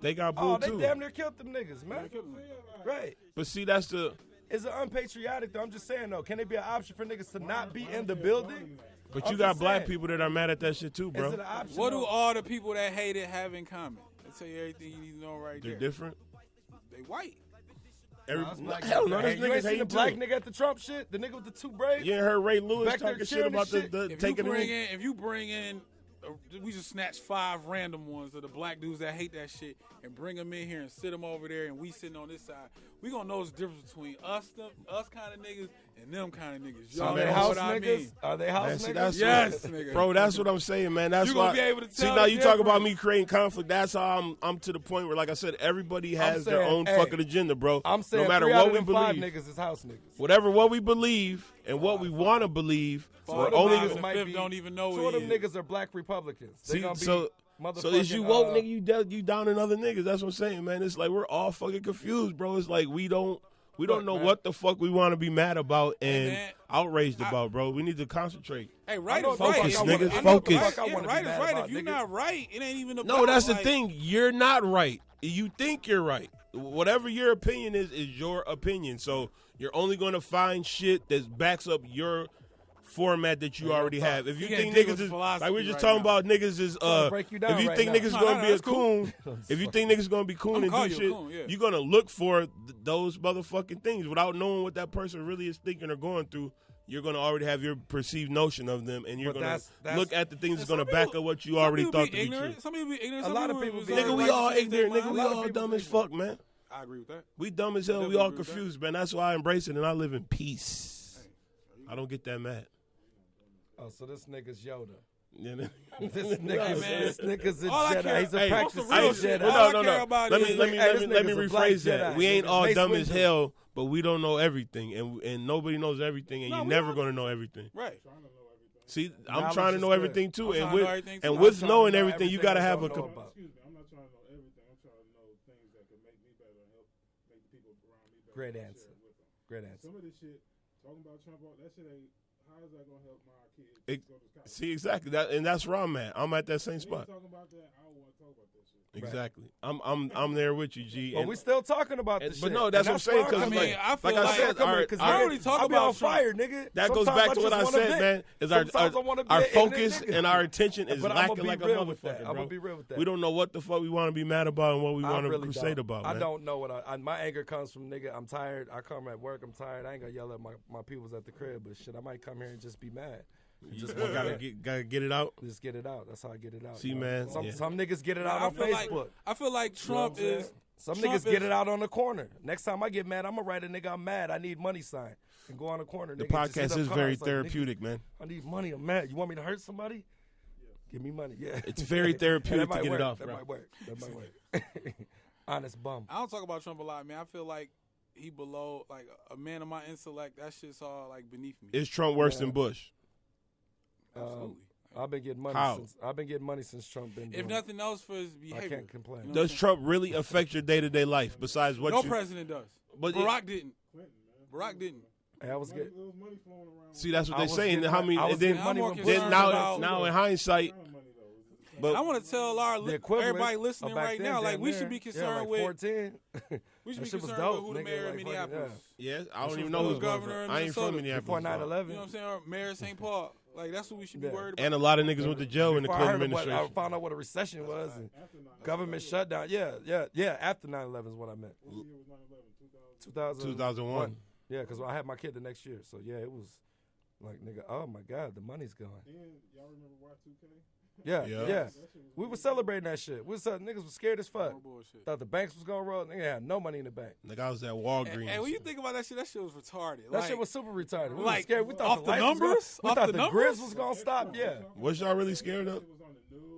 They got Oh, booed, they too. damn near killed them niggas, man. Right. But see, that's the. Is it unpatriotic though? I'm just saying though. Can it be an option for niggas to not be in the building? But I'm you got just black saying. people that are mad at that shit, too, Is bro. it an option? What do though? all the people that hate it have in common? I'll tell you everything you need to know right They're there. different. They white. Hell no, this Hey, you ain't niggas seen the hate black too. nigga at the Trump shit? The nigga with the two braids? You ain't heard Ray Lewis Back there talking shit cheering about and shit. the If taking you bring in, we just snatch 5 random ones of the black dudes that hate that shit and bring them in here and sit them over there and we sitting on this side. We gonna know the difference between us kind of niggas and them kind of niggas. Are Y'all they know house what I niggas? mean? Are they house See, niggas? that's Yes, what- nigga. Bro, that's what I'm saying, man. That's You why. gonna be able to See, tell now the you talk about difference. me creating conflict. That's how I'm to the point where, like I said, everybody has their saying, own hey, fucking agenda, bro. I'm saying no matter 3 what out of we them 5 believe, niggas is house niggas. what we believe and what we want to believe, Two we're of them only. niggas the might fifth be- don't even know Two who of them he is. niggas are black Republicans. They See, gonna be so is you motherfucking, woke, nigga? You down in other niggas? That's what I'm saying, man. It's like we're all fucking confused, bro. It's like we don't know man. what the fuck we want to be mad about and man, outraged about, bro. We need to concentrate. Hey, right know is what the right. fuck I I know wanna- the niggas, fuck focus. Right, I yeah, wanna be right is mad right. about, If you're nigga. not right, it ain't even about. No, that's the like, thing. You're not right. You think you're right. Whatever your opinion is your opinion. So you're only going to find shit that backs up your format that you already have. If you You think getting niggas is philosophy like we're just right talking now. about niggas is to break you down if you right think now. niggas No, gonna be a that's cool. coon, if you think niggas gonna be coon I'm and call do you a shit, coon, yeah. you're gonna look for those motherfucking things without knowing what that person really is thinking or going through. You're gonna already have your perceived notion of them, and you're But gonna that's- look at the things that's Some gonna people- back up what you some already people thought to be ignorant. true. Some people be ignorant. A Some lot of people people be be Nigga, we Right, all change their ignorant. Nigga, mind. we A lot of all people dumb be as fuck, man. I agree with that. We dumb as hell. We Definitely all agree with that. confused, man. That's why I embrace it and I live in peace. I don't get that mad. Oh, so this nigga's Yoda. You know? This man. nigga's a All I Jedi. care- He's a Hey, practicing what's the real Jedi. shit? Well, All I no. care about Let is- me Hey, this nigga's a black rephrase that. Jedi. We ain't Nigga, all Mace dumb as Windu. hell, but we don't know everything, and nobody knows everything, and No, you're we never don't. gonna know everything. Right. See, I'm Knowledge trying to is know good. everything too, I'm and trying to with know everything, too. and I'm with trying to knowing know everything, you everything gotta I have don't a. know about. Excuse me, I'm not trying to know everything. I'm trying to know things that can make me better and help make the people around me better. Great and answer. share it with them. Great answer. Some of this shit, talking about Trump, that shit ain't how is that gonna help my kids go to college? See, exactly that, and that's where I'm at. I'm at that same spot. Talking about that, I don't want to talk about that shit. Exactly. I'm there with you, G. But we still talking about this but shit. no, that's what I'm saying. Because I mean, I feel like I said, I already talk I'll be about on fire, nigga. that goes Sometimes back to what I just wanna said, vent. man. Is Sometimes I wanna be our an ignorant focus nigga. and our attention is But I'ma lacking be like a real with that. motherfucker, I'ma bro. be real with that. We don't know what the fuck we want to be mad about and what we I want to really crusade don't. about, man. I don't know what my anger comes from, nigga. I'm tired. I come at work. I'm tired. I ain't gonna yell at my peoples at the crib, but shit, I might come here and just be mad. Just gotta get it out. Just get it out. That's how I get it out. See, you know? man, Some niggas get it out on Facebook. I feel like Trump You know what I'm is. saying? Some Trump niggas get is- it out on the corner. Next time I get mad, I'm gonna write a nigga I'm mad. I need money sign and go on the corner. The nigga, just hit podcast up is cars, very like, therapeutic, man. nigga, I need money. I'm mad. You want me to hurt somebody? Give me money. Yeah. It's very therapeutic That to get might it work. off, That bro. might work. That might work. Honest bum. I don't talk about Trump a lot, man. I feel like he below, like a man of my intellect. That shit's all like beneath me. Is Trump worse than Bush? Absolutely. I've been getting money How? since Trump been doing If it. nothing else, for his I behavior. can't complain. You know Does Trump really affect your day-to-day life besides what no you president does. But Barack didn't. Clinton, man. Barack didn't. Hey, I was Money, getting there was money flowing around. see? That's what I they're was saying. getting How my- many? I was And then, getting money more when concerned then Bush- about- now in hindsight, Money though. but I want to tell our The equivalent everybody of listening back right then, now, like damn we near. should be Yeah, concerned like with. 14. We should That be shit was concerned dope, with who the nigga, mayor of like fucking, Minneapolis. yes, I don't shit even was know dope. who's Governor of I ain't from Minnesota. Minneapolis. Before bro. 9/11. You know what I'm saying? Or Mayor of St. Paul. Like that's what we should be Yeah. worried about. And a lot of niggas went to jail in the Before I Clinton heard of what, I administration. found out what a recession was and government shutdown. Yeah. After 9/11 is what I meant. What year was 9/11? 2001. Yeah, because I had my kid the next year. So yeah, it was like, nigga, oh my God, the money's gone. And y'all remember Y2K? Yeah. Yeah. We were celebrating that shit. Niggas was scared as fuck. More bullshit. Thought the banks was gonna roll. Nigga had no money in the bank. Nigga, I was at Walgreens. And when you think about that shit was retarded. That Like, shit was super retarded. We like, were scared. We thought off the lights was numbers? we Off thought the the numbers? grids was gonna stop. Yeah. what y'all really scared of? It was on the news.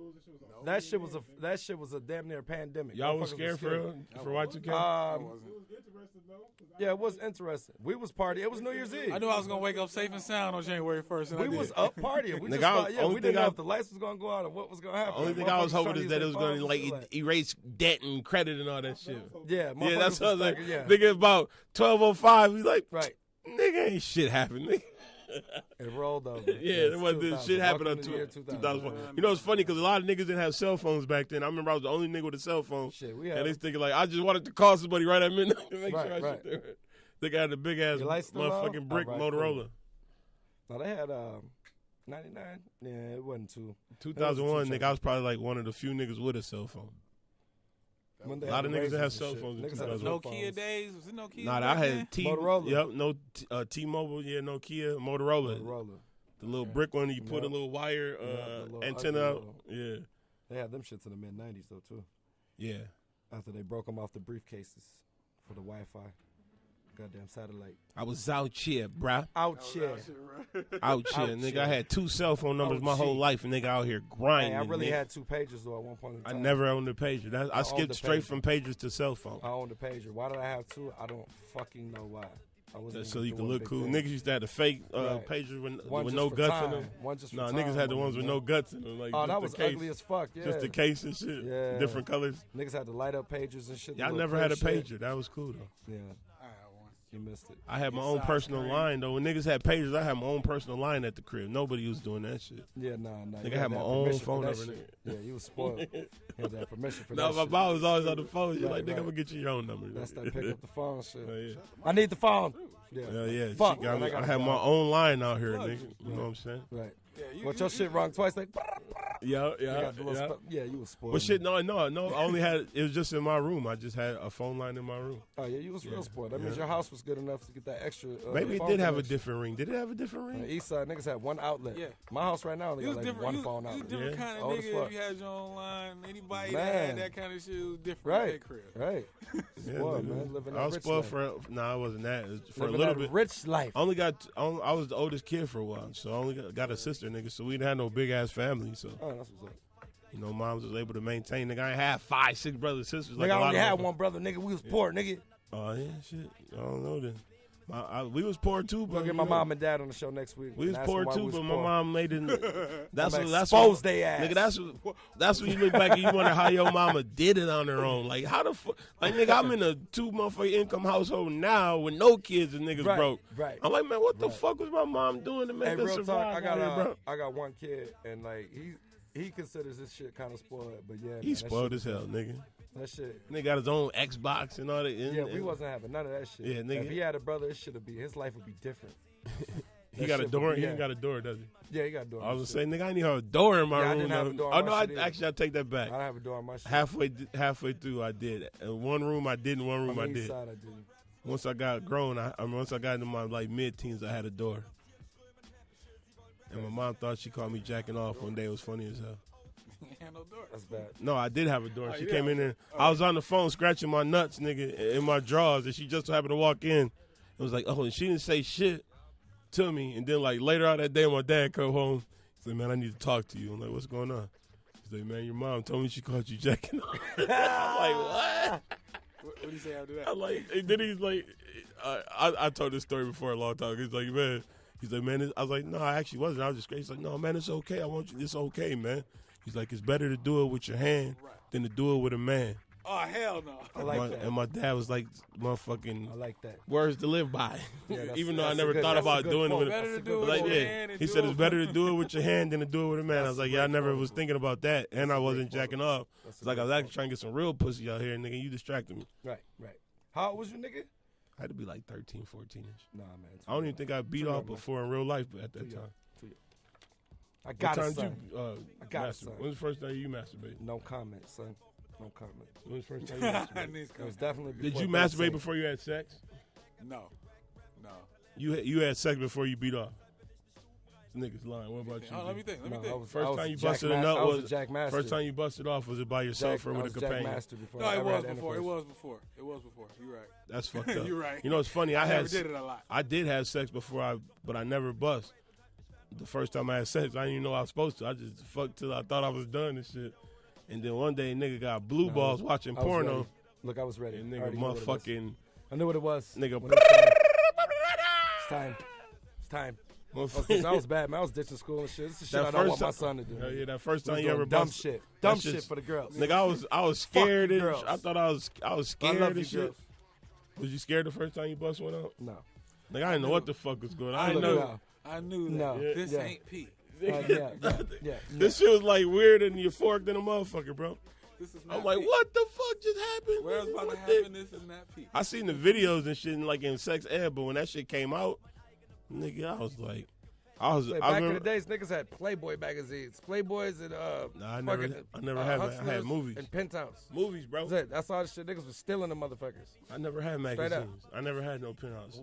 That shit was on That shit was a damn near pandemic. Y'all was Motherfuckers scared for real? For Y2K? I wasn't. It was interesting though. 'Cause Yeah, it was interesting. We was partying. It was New Year's Eve. I knew I was gonna wake up safe and sound on January 1st. And We I did. was up partying. We Nigga, just thought, only we thing didn't know I- if the lights was gonna go out and what was gonna happen. Only thing I was Motherfuckers hoping trying to is use that their it was going to phones like and erase debt and credit and all that shit. yeah, Yeah, that's what I was like. Yeah, Nigga, about 12:05, we like, right. nigga, ain't shit happened. Nigga. It rolled over. Yeah, there was this 2000. shit happened on Welcome to the year 2000. 2001. You know, it's funny because a lot of niggas didn't have cell phones back then. I remember I was the only nigga with a cell phone. Shit, we And had they thinking like, I just wanted to call somebody right at midnight to make Right, sure I right. shit there. They got the big ass Your lights still on? motherfucking brick All right, Motorola. No, they had 99. Yeah, it wasn't too. 2001, It wasn't too nigga, I was probably like one of the few niggas with a cell phone. When they A lot had of the niggas that razors have and cell shit. phones in Niggas had 2001. flip Nokia phones. days. Was it Nokia? Nah, I back then? had Motorola. Yep, no T-Mobile, yeah, Nokia, Motorola. Motorola. The little brick one, you put a Yep. little wire the little antenna ugly out. Yeah, They had them shits in the mid 90s though too. yeah. After they broke them off the briefcases for the Wi-Fi. Goddamn satellite. I was out here, bruh. Out here. Out here, Out nigga. here. I had 2 cell phone numbers Out my whole here. life, and nigga out here grinding. Hey, I really nigga. had 2 pages though at one point in I time. never owned a pager. I owned skipped a straight pager. from pagers to cell phone. I owned a pager. Why did I have 2? I don't fucking know why. I wasn't So even you can doing look big cool. things. Niggas used to have the fake Right. pagers with One just no for guts time. in them. One just for Nah, time, niggas had the one, ones with you know? no guts in them. Like Oh, just that the was case. ugly as fuck. Yeah. Just the case and shit. Yeah. Different colors. Niggas had the light up pages and shit. the Y'all little never had a clip shit. pager. That was cool though. Yeah, I had one. you missed it. I had my own personal line though. When niggas had pagers, I had my own personal line at the crib. Nobody was doing that shit. Yeah, nah. Nigga you had had my to have own permission for phone that number, shit. Yeah, you was spoiled. You had to have permission for No, that my shit. mom was always on the phone. She's Right, like, nigga, right. I'm gonna get you your own number. That's that pick up the phone shit. Oh, yeah. I need the phone. Yeah. Yeah. Fuck, She got man, me. I I gotta had go my out. own line out here, nigga. You know what I'm saying? Right. Yeah, What your shit wrong twice? Like, Yeah, you got the little yeah, you was spoiled. But shit, no. I only had it was just in my room. I just had a phone line in my room. Oh yeah, you was real spoiled. That means your house was good enough to get that extra. Maybe it phone did have a connection. different ring. Did it have a different On ring? the east side, niggas had one outlet. Yeah. My house right now only You got was like different. one you phone was outlet. different Yeah. kind of Old as nigga fuck. if you had your own line. Anybody Man. that had that kind of shit was different at Right. that crib. Right. Yeah, Spoiled, nigga. man. Living that I was rich spoiled life. for. Nah, I wasn't that. It was for Living a little that bit. rich life. I was the oldest kid for a while, so I only got a sister, nigga. So we didn't have no big ass family. So Oh, that's what's up. you know, moms was able to maintain. Nigga, I ain't had 5, 6 brothers and sisters. Like Nigga, a I lot only of had motherfuckers. one brother, nigga. We was poor, nigga. Oh yeah, shit. I don't know then. We was poor too, but We'll get my mom and dad on the show next week. we was poor too, but my mom made it. That's expose they ass. Nigga, that's when you look back and you wonder how your mama did it on her own. Like how the fuck? Like nigga, I'm in a 2 motherfucking income household now with no kids and niggas broke. Right. I'm like, man, what the fuck was my mom doing to make us real survive? talk, I got one kid and like he considers this shit kind of spoiled, but yeah, He spoiled as hell, nigga. That shit. Nigga got his own Xbox and all that. Yeah, we wasn't having none of that shit. Yeah, nigga. If he had a brother, his life would be different. He got a door. He ain't got a door, does he? Yeah, he got a door. I was gonna say, nigga, I didn't have a door in my room. I didn't have a door. Oh no, I take that back. I don't have a door on my shit. Halfway through, I did. In one room, I did. In one room, I did. Side, I didn't. Once I got grown, once I got into my like mid-teens, I had a door. And my mom thought she called me jacking off one day. It was funny as hell. Had no door. That's bad. No, I did have a door. She came in there. I was on the phone scratching my nuts, nigga, in my drawers, and she just happened to walk in. It was like, oh, and she didn't say shit to me. And then, like, later on that day, my dad come home. He's like, man, I need to talk to you. I'm like, what's going on? He's like, man, your mom told me she called you jacking off. I'm like, what? What did he say after that? I'm like, and then he's like, I told this story before a long time. He's like, man, I was like, no, I actually wasn't. I was just crazy. He's like, no, man, it's okay. I want you. It's okay, man. He's like, it's better to do it with your hand than to do it with a man. Oh, hell no. I like that. And my dad was like, motherfucking I like that. words to live by. Yeah, Even though I never thought about doing it with Better to a do it like, with yeah. your hand and He do said it it's better to do it with your hand than to do it with a man. I was like, yeah, I never was thinking about that. And I wasn't jacking off. It's like I was actually trying to get some real pussy out here, nigga. You distracted me. Right. How old was you, nigga? I had to be like 13, 14-ish. Nah, man. I don't even think I beat off before in real life at that time. I got what it, time son. I got it, son. When's the first time you masturbated? No comment, son. No comment. When's the first time you masturbated? It was definitely Did before you 13. masturbate before you had sex? No. You had sex before you beat off. This nigga's lying. What about you? Oh, let me think. First time you busted a nut was Jack Master. first time you busted off was it by yourself or with a companion? Jack Master before No, I it ever was had before. It intercourse. was before. You're right. That's fucked up. You're right. You know, it's funny. I never did it a lot. I did have sex before but I never bust. The first time I had sex, I didn't even know I was supposed to. I just fucked till I thought I was done and shit. And then one day, nigga got blue balls watching porno. Ready. Look, I was ready. And nigga motherfucking. I knew what it was. Nigga. It's time. I was bad, man. I was ditching school and shit. This is shit I don't want my son to do. Yeah, that first time you ever dumb bust. shit. Dumb shit for the girls. Nigga, I was scared. Fuck girls. I thought I was scared I love and you, shit. girls. Was you scared the first time you bust one out? No. Nigga, I didn't know what the fuck was going on. I didn't No. know. I knew that. No. This Yeah. ain't Pete. Yeah. This shit was like weird and you forked in a motherfucker, bro. This is not I'm like, Pete. what the fuck just happened? Where's about to What happen? This is not Pete. I seen the videos and shit like in sex ed, but when that shit came out, nigga, I was like, back in the days, niggas had Playboy magazines, Playboys and Nah, I never had that. I had movies and Penthouse. Movies, bro. That's all the shit niggas was stealing them motherfuckers. I never had magazines. I never had no Penthouse.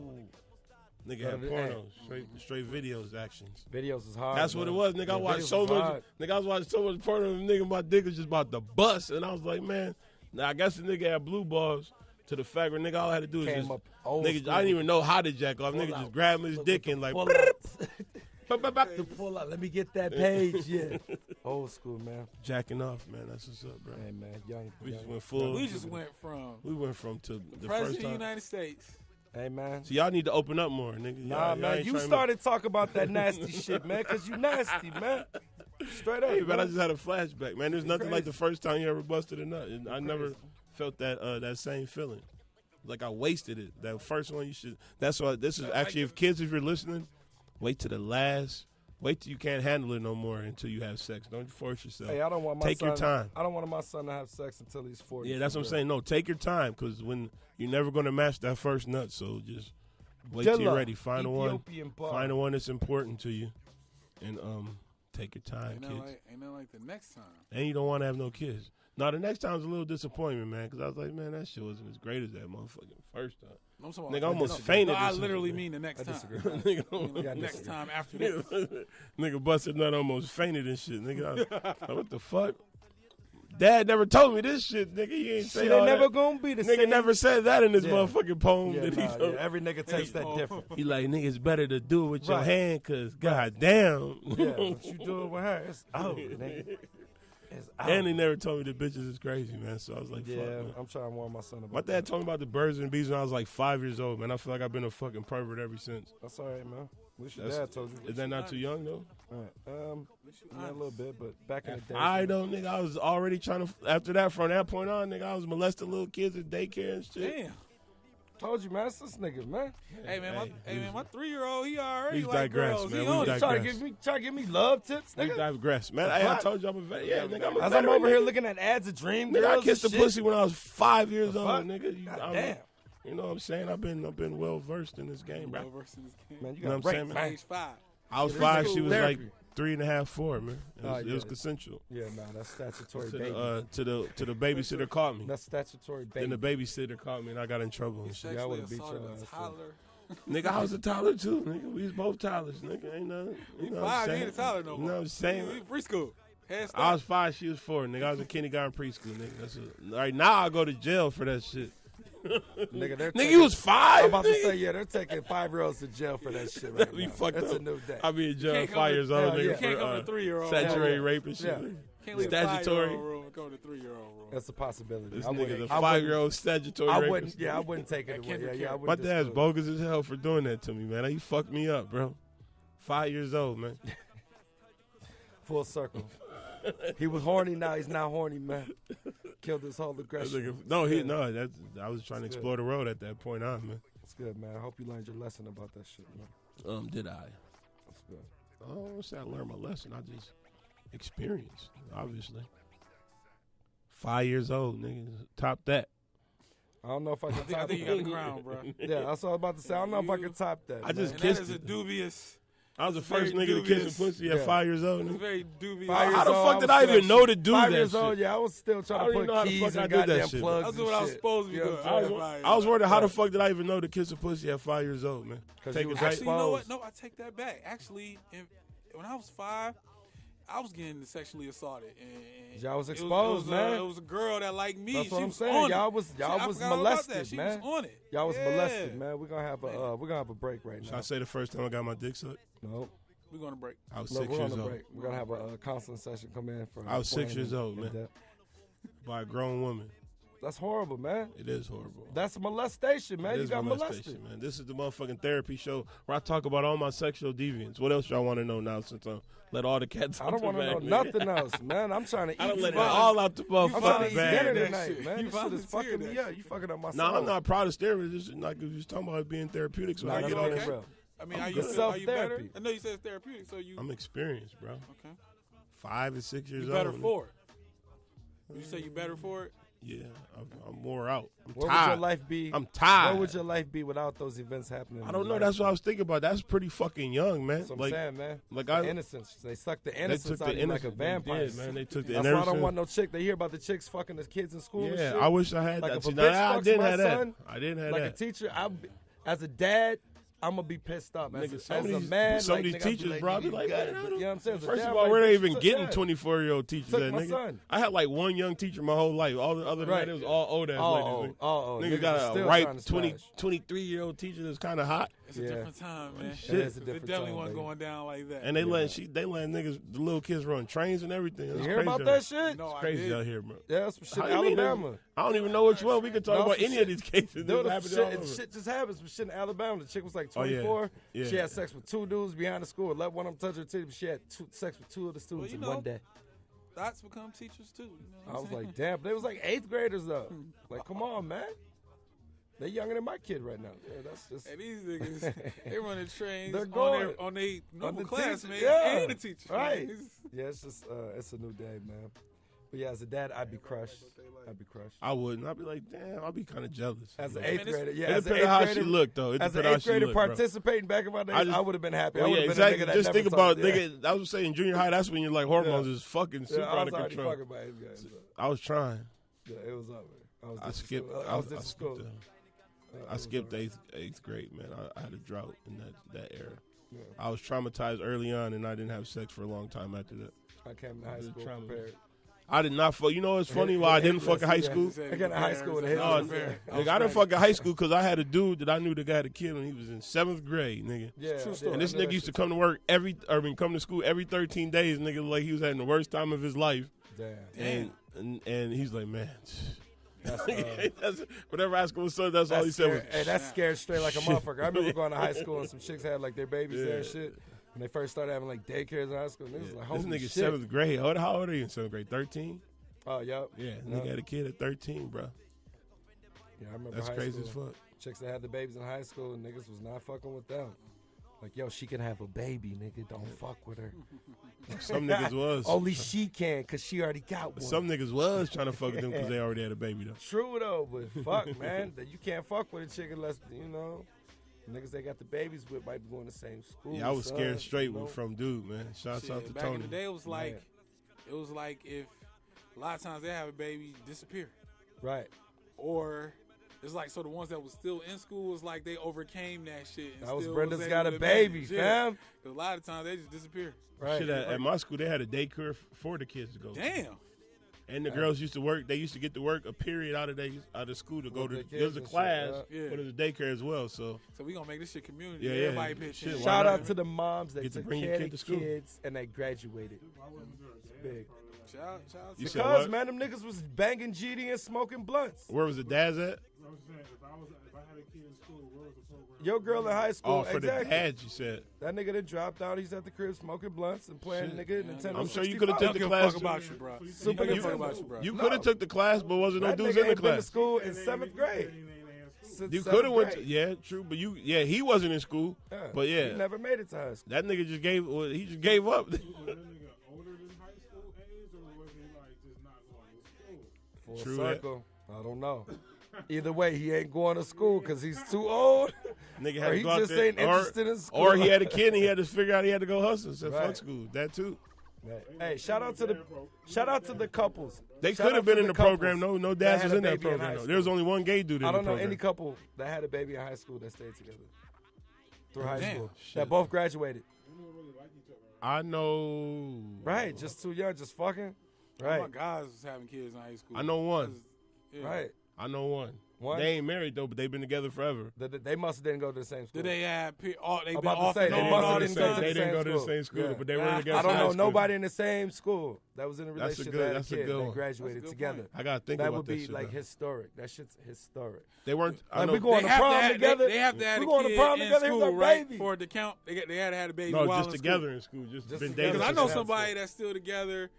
Nigga had pornos, straight videos, actions. Videos is hard. That's what it was, nigga. I watched so much. Nigga, I was watching so much porno. Nigga, my dick was just about to bust, and I was like, man. Now I guess the nigga had blue balls. To the fact where nigga, all I had to do is Came just up old nigga. school. I didn't even know how to jack off. Nigga just grabbed his dick and like. pull out. To pull out. Let me get that page. Yeah. Old school, man. Jacking off, man. That's what's up, bro. Hey, man. Young. We just went full. We just went from to the President first of the time. United States. Hey, man. So y'all need to open up more, nigga. Nah, y'all man. ain't You trying to- started talking about that nasty shit, man, because you nasty, man. Straight up. Hey, man, I man. just had a flashback, man. There's nothing like the first time you ever busted a nut. I never felt that same feeling. Like I wasted it. That first one, you should. That's why this is actually, if kids, if you're listening, wait to the last. Wait till you can't handle it no more until you have sex. Don't force yourself. Hey, I don't want my Take son, your time. I don't want my son to have sex until he's 40. Yeah, that's what I'm saying. No, take your time, because when you're never gonna match that first nut. So just wait till you're ready. Find the one. Find the one that's important to you, and take your time, kids. Ain't that like the next time? And you don't want to have no kids. Now, the next time's a little disappointment, man, because I was like, man, that shit wasn't as great as that motherfucking first time. Nigga almost fainted. No, I literally mean the next time. Nigga, next time after this. Nigga busted nut almost fainted and shit. Nigga, what the fuck? Dad never told me this shit, nigga. He ain't say Shit all ain't never that. gonna be the Nigga same. never said that in his Yeah. motherfucking poem. Yeah, that he nah, yeah, every nigga takes that different. He like, nigga, it's better to do it with your Right. hand, because goddamn. Yeah, what you doing with her? It's nigga. is out. And they never told me the bitches is crazy, man. So I was like, fuck, man. I'm trying to warn my son about My dad told me about the birds and bees when I was like 5 years old, man. I feel like I've been a fucking pervert ever since. That's all right, man. At least your dad told you. Is that not too young, though? All right. Yeah, a little bit, but back in the day. I don't, nigga. I was already trying to, after that, from that point on, nigga, I was molesting little kids at daycare and shit. Damn. Told you, man. It's this nigga, man. Hey, man, my 3-year-old, he already He's like digressed, girls. man. He We on it. digress. Trying to give me love tips, We nigga. digress, man. Hey, I told you I'm a vet. Yeah, nigga, I'm a As veteran, I'm over here nigga. looking at ads of dream Nigga, girls I kissed the and shit. pussy when I was 5 years old, fuck? nigga. Damn. You know what I'm saying? I've been well versed in this game, bro. Versus this game. Man, you know got what I'm saying, raped, man? man. Age 5. I was Yeah, this 5. is She was therapy. like 3.5, 4, man. It was yeah. consensual. Yeah, nah, that's statutory To baby. the babysitter caught me. That's statutory baby. Then the babysitter caught me and I got in trouble and shit. I Sexually would've beat assaulted your a ass, too. toddler. Nigga, I was a toddler too, nigga. We was both toddlers, nigga. Ain't nothing. You know what I'm 5, he saying? ain't a toddler no You more. know what I'm saying? He preschool. Head I was start. 5, she was 4, nigga. I was in kindergarten preschool, nigga. That's all right, now I go to jail for that shit. Nigga, they're Nigga, you was 5. I'm about to nigga? say, yeah, they're taking 5-year-olds to jail for that shit right That'd be now. fucked That's up. a new day. I be in jail can't at go 5 to- years old, hell nigga, yeah. for Can't go to 3-year-old. statutory Yeah. rape and shit. Yeah. nigga. Can't leave Statutory. a 5-year-old room and go to 3-year-old room. That's a possibility. This I nigga's wouldn't- a I wouldn't- 5-year-old statutory I rapist. wouldn't. Yeah, I wouldn't take it away. Yeah, I My wouldn't dad's disclose. bogus as hell for doing that to me, man. He fucked me up, bro. 5 years old, man. Full circle. He was horny. Now he's not horny, man. Killed his whole That aggression. nigga- no, I was trying to explore the road at that point on, man. It's good, man. I hope you learned your lesson about that shit, man. Did I? That's good. I don't say I learned my lesson. I just experienced, obviously. 5 years old, nigga. Top that. I don't know if I can I top think you got the crown, bro. Yeah, that's what I was about to say. I don't know if I can top that. I just And that kissed is a it. dubious. I was the It's first very nigga to kiss dubious. a pussy at Yeah. 5 years old. It's nigga. very dubious. Five How the years fuck old, did I I was even still- know to do 5 that years old, shit? yeah, I was still I trying don't to even put know how the keys fuck I and did that goddamn shit, plugs. That's and what I was shit. supposed to be You know doing. what I'm saying? I was wondering how the fuck did I even know to kiss a pussy at 5 years old, man? 'Cause Take you it was back. Actually, you know what? exposed. No, I take that back. Actually, when I was 5, I was getting sexually assaulted. And Y'all was it exposed, man. It was a girl that liked me. That's what She I'm was saying. on Y'all it. was I forgot all about molested, that. She man. was on it. Y'all was Yeah. molested, man. We're gonna have a break right Should now. I say the first time I got my dick sucked? No, We're going to break. I was look, 6 we're on years a old. break. We're gonna have a counseling session come in for. I was 6 Twain years and- old, and man. Depth. By a grown woman. That's horrible, man. It is horrible. That's molestation, man. It You is got molestation, molested. man. This is the motherfucking therapy show where I talk about all my sexual deviance. What else y'all want to know now since I let all the cats I out don't the want to bag, know nigga? nothing else, man. I'm trying to eat. I don't let it violence. all out the I'm trying to motherfucking eat dinner bag. that tonight, shit. man. You This shit is volunteered fucking that me up. shit. You fucking up my No, soul. I'm not proud of steroids. It's just like you was talking about it being therapeutic. So Nah, I that's get all being that. real. I mean, I'm are you good. better? Self-therapy. I know you said it's therapeutic, so you I'm experienced, bro. okay? 5 and 6 years You better old. for it. Would you say you better for it? Yeah, I'm more out. I'm What would tired. your life be? I'm tired. What would your life be without those events happening? I don't know. That's what I was thinking about. That's pretty fucking young, man. That's what I'm Like, saying, man. like the I- innocence. They suck the they innocence took out the of you like a innocence. They vampire. did, man. They took the That's why I innocence. don't want no chick. They hear about the chicks fucking the kids in school and Yeah, shit. I wish I had Like that. if a See, bitch now, I fucks didn't my have that. son, I didn't have like that. a teacher, as a dad, I'm gonna be pissed off. Nigga, As some of a these- man, some like, of these nigga, I'd be teachers, like, bro, I nigga, be you like, got it. man, You know what I'm saying? As a First dad, of all, I'm where like, they even so- getting yeah. 24-year-old teachers Took at, my nigga? son. I had like one young teacher my whole life. All the other Right. than that, it was all old ass ladies. Oh, Niggas niggas got is a still ripe trying to 20, smash. 23-year-old teacher that's kind of hot. It's a Yeah. different time, man. Shit. It is a It different definitely time, wasn't baby. going down like that. And they letting niggas, the little kids run trains and everything. It's You hear crazy about out that here. shit? No, It's I crazy did. out here, bro. Yeah, that's some shit How in you mean Alabama. I don't even know which one. We could talk No, about some any shit- of these cases. Dude, That happened all shit, over. shit just happens. Some shit in Alabama. The chick was like Oh, yeah. 24. Yeah. She had sex with 2 dudes behind the school. Let one of them touch her titty. But she had sex with 2 of the students you in know, one day. Thoughts become teachers too. You know what I I'm was saying? like, damn. They was like 8th graders though. Like, come on, man. They younger than my kid right now. Yeah, that's just. Hey, these niggas, they running trains They're on going. their On normal the classmates teacher, yeah. and the teacher. Right. It's- Yeah, it's just it's a new day, man. But yeah, as a dad, I'd be crushed. I'd be crushed. I wouldn't. I'd be like, damn, I'd be kind of jealous. As an You know? 8th grader, yeah. It As an depends on 8th how she grader, looked, though. It as an depends how 8th she grader looked, bro. participating back in my days, I just- I would have been happy. I Well, would yeah, have exactly. been a nigga that Just never think about, told me, nigga. I was saying junior high. That's when your like hormones is fucking super I out was of already control. fucking by his guys. I was trying. Yeah, it was over. I skipped. I was just school. I skipped eighth grade, man. I had a drought in that era. Yeah. I was traumatized early on, and I didn't have sex for a long time after that. I came to high school trauma. prepared. I did not fuck. You know what's funny? Why I didn't fuck in high school? I got in high school with a hit. No, list. nigga, I didn't fuck in high school because I had a dude that I knew that got a kid when he was in 7th grade, nigga. Yeah, True I story. did. And this I know nigga that used to shit. come to work come to school every 13 days, nigga, like he was having the worst time of his life. Damn. And he's like, man. That's, whatever high school son, that's all he said was. Hey, that's scared straight like a motherfucker. I remember going to high school and some chicks had like their babies there and shit. When they first started having like daycares in high school, niggas was like, holy this nigga shit. 7th grade. How old are you in 7th grade? 13? Oh, yep. Yeah, nigga had a kid at 13, bro. Yeah, I remember That's high crazy school. as fuck. Chicks that had the babies in high school, and niggas was not fucking with them. Like, yo, she can have a baby, nigga. Don't fuck with her. Some niggas was. Only she can, because she already got one. Some niggas was trying to fuck with them because they already had a baby, though. True, though, but fuck, man. That you can't fuck with a chick unless, you know, niggas they got the babies with might be going to the same school. Yeah, I was scared straight you know? from dude, man. Shouts out to back Tony. in the day, it was like if a lot of times they have a baby disappear. Right. Or it's like, so the ones that was still in school was like they overcame that shit. And That was still Brenda's able got to a baby, manage. fam. 'Cause a lot of times they just disappear. Right. Shit, at my school, they had a daycare for the kids to go to. Damn. And the girls used to work. They used to get to work a period out of school to go With to. their kids There's a and shit, class, yeah. but there's a daycare as well. So So we gonna make this shit community. Yeah, Everybody yeah. pitch Shit, in. why Shout not? out to the moms that Get to took bring your care kid of to the school. kids and they graduated. It's big. Shout out You to said Because, what? man, them niggas was banging GD and smoking blunts. where was the dads at? I was saying, if I had a kid in school, where was the program? Your girl in high school, Oh, for exactly. the dads, you said. That nigga that dropped out, he's at the crib smoking blunts and playing Shit. nigga Nintendo I'm sure you 64. could have Don't took the give a class. fuck about you, bro. Super Don't give a fuck Nintendo. about you, bro. You could have took the class, but wasn't no That dudes nigga in the ain't been to class. school in 7th grade. Since You 7th could have went. grade. Yeah, true. But he wasn't in school. But He yeah, never made it to high school. that nigga just gave. Well, he just gave up. Was that nigga older than high school age, or was he like just not going to school? Full True circle. I don't know. Either way, he ain't going to school because he's too old. Nigga Or had to he go out just there, ain't interested in school. Or he had a kid and he had to figure out he had to go hustle. Said Right. fuck school. That too. Right. Hey, shout out to the couples. They Shout could have out been to in the couples program. No that dads had was a in that baby in high program. school. There was only one gay dude in I the don't know program. any couple that had a baby in high school that stayed together through high Damn. school. Shit. That both graduated. I know. Right. Just too young, just fucking. My Right. guys was having kids in high school. I know one. Yeah. Right. I know one. One? They ain't married though, but they've been together forever. They must have didn't go to the same school. Did they have? They been about to off say, and they on must all have this didn't go to time? They the didn't same go to the school. same school, Yeah. but they were I together. I don't in know high school. nobody in the same school that was in a That's a relationship good- that had a that's a kid good that one. graduated That's a good together. point. I gotta think That about would that be shit, like though. historic. That shit's historic. They weren't. I Like know. we going to prom together. They have to have we a going to kid prom in together. Here's school, our right? baby. For it to count, they had to have a baby No, while just in together school. in school. Just Just been together. dating. Because I Just know in somebody school. that's still together.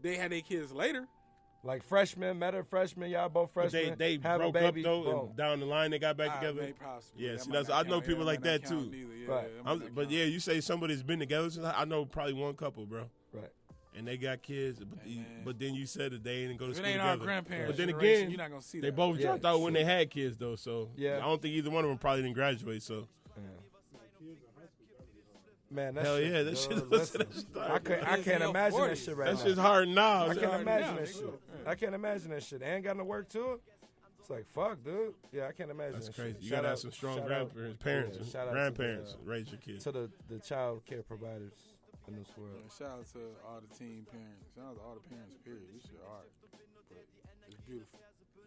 They had their kids later. Like freshmen, met her freshman, y'all both But freshmen. they have a broke up baby, though, boom. and down the line they got back together. Maybe possibly. Yeah, That see, might that's not I know count. people That like might not that count too. neither. Yeah, Right. that might not But count. yeah, you say somebody's been together since I know probably one couple, bro, Right. and they got kids. But, man. but then you said that they didn't go to If school it ain't together. our grandparents, But then generation, again, you're not gonna see they that. both Yeah, dropped out when sure. they had kids though. So Yeah. I don't think either one of them probably didn't graduate. So Man, that hell shit, yeah, that yo, shit. listen, That shit I can't Kids in your imagine that 40s. shit right that now. shit's hard now. I can't hard imagine now, that nigga. shit. I can't imagine that shit. They ain't got no work to it. It's like, fuck, dude. Yeah, I can't imagine That's that crazy. shit. You Shout gotta out- have some strong shout out- grandparents, parents, yeah, and shout out to grandparents the, raise your kids. To the child care providers in this world. Yeah, shout out to all the teen parents. Shout out to all the parents, period. This shit hard. But it's beautiful.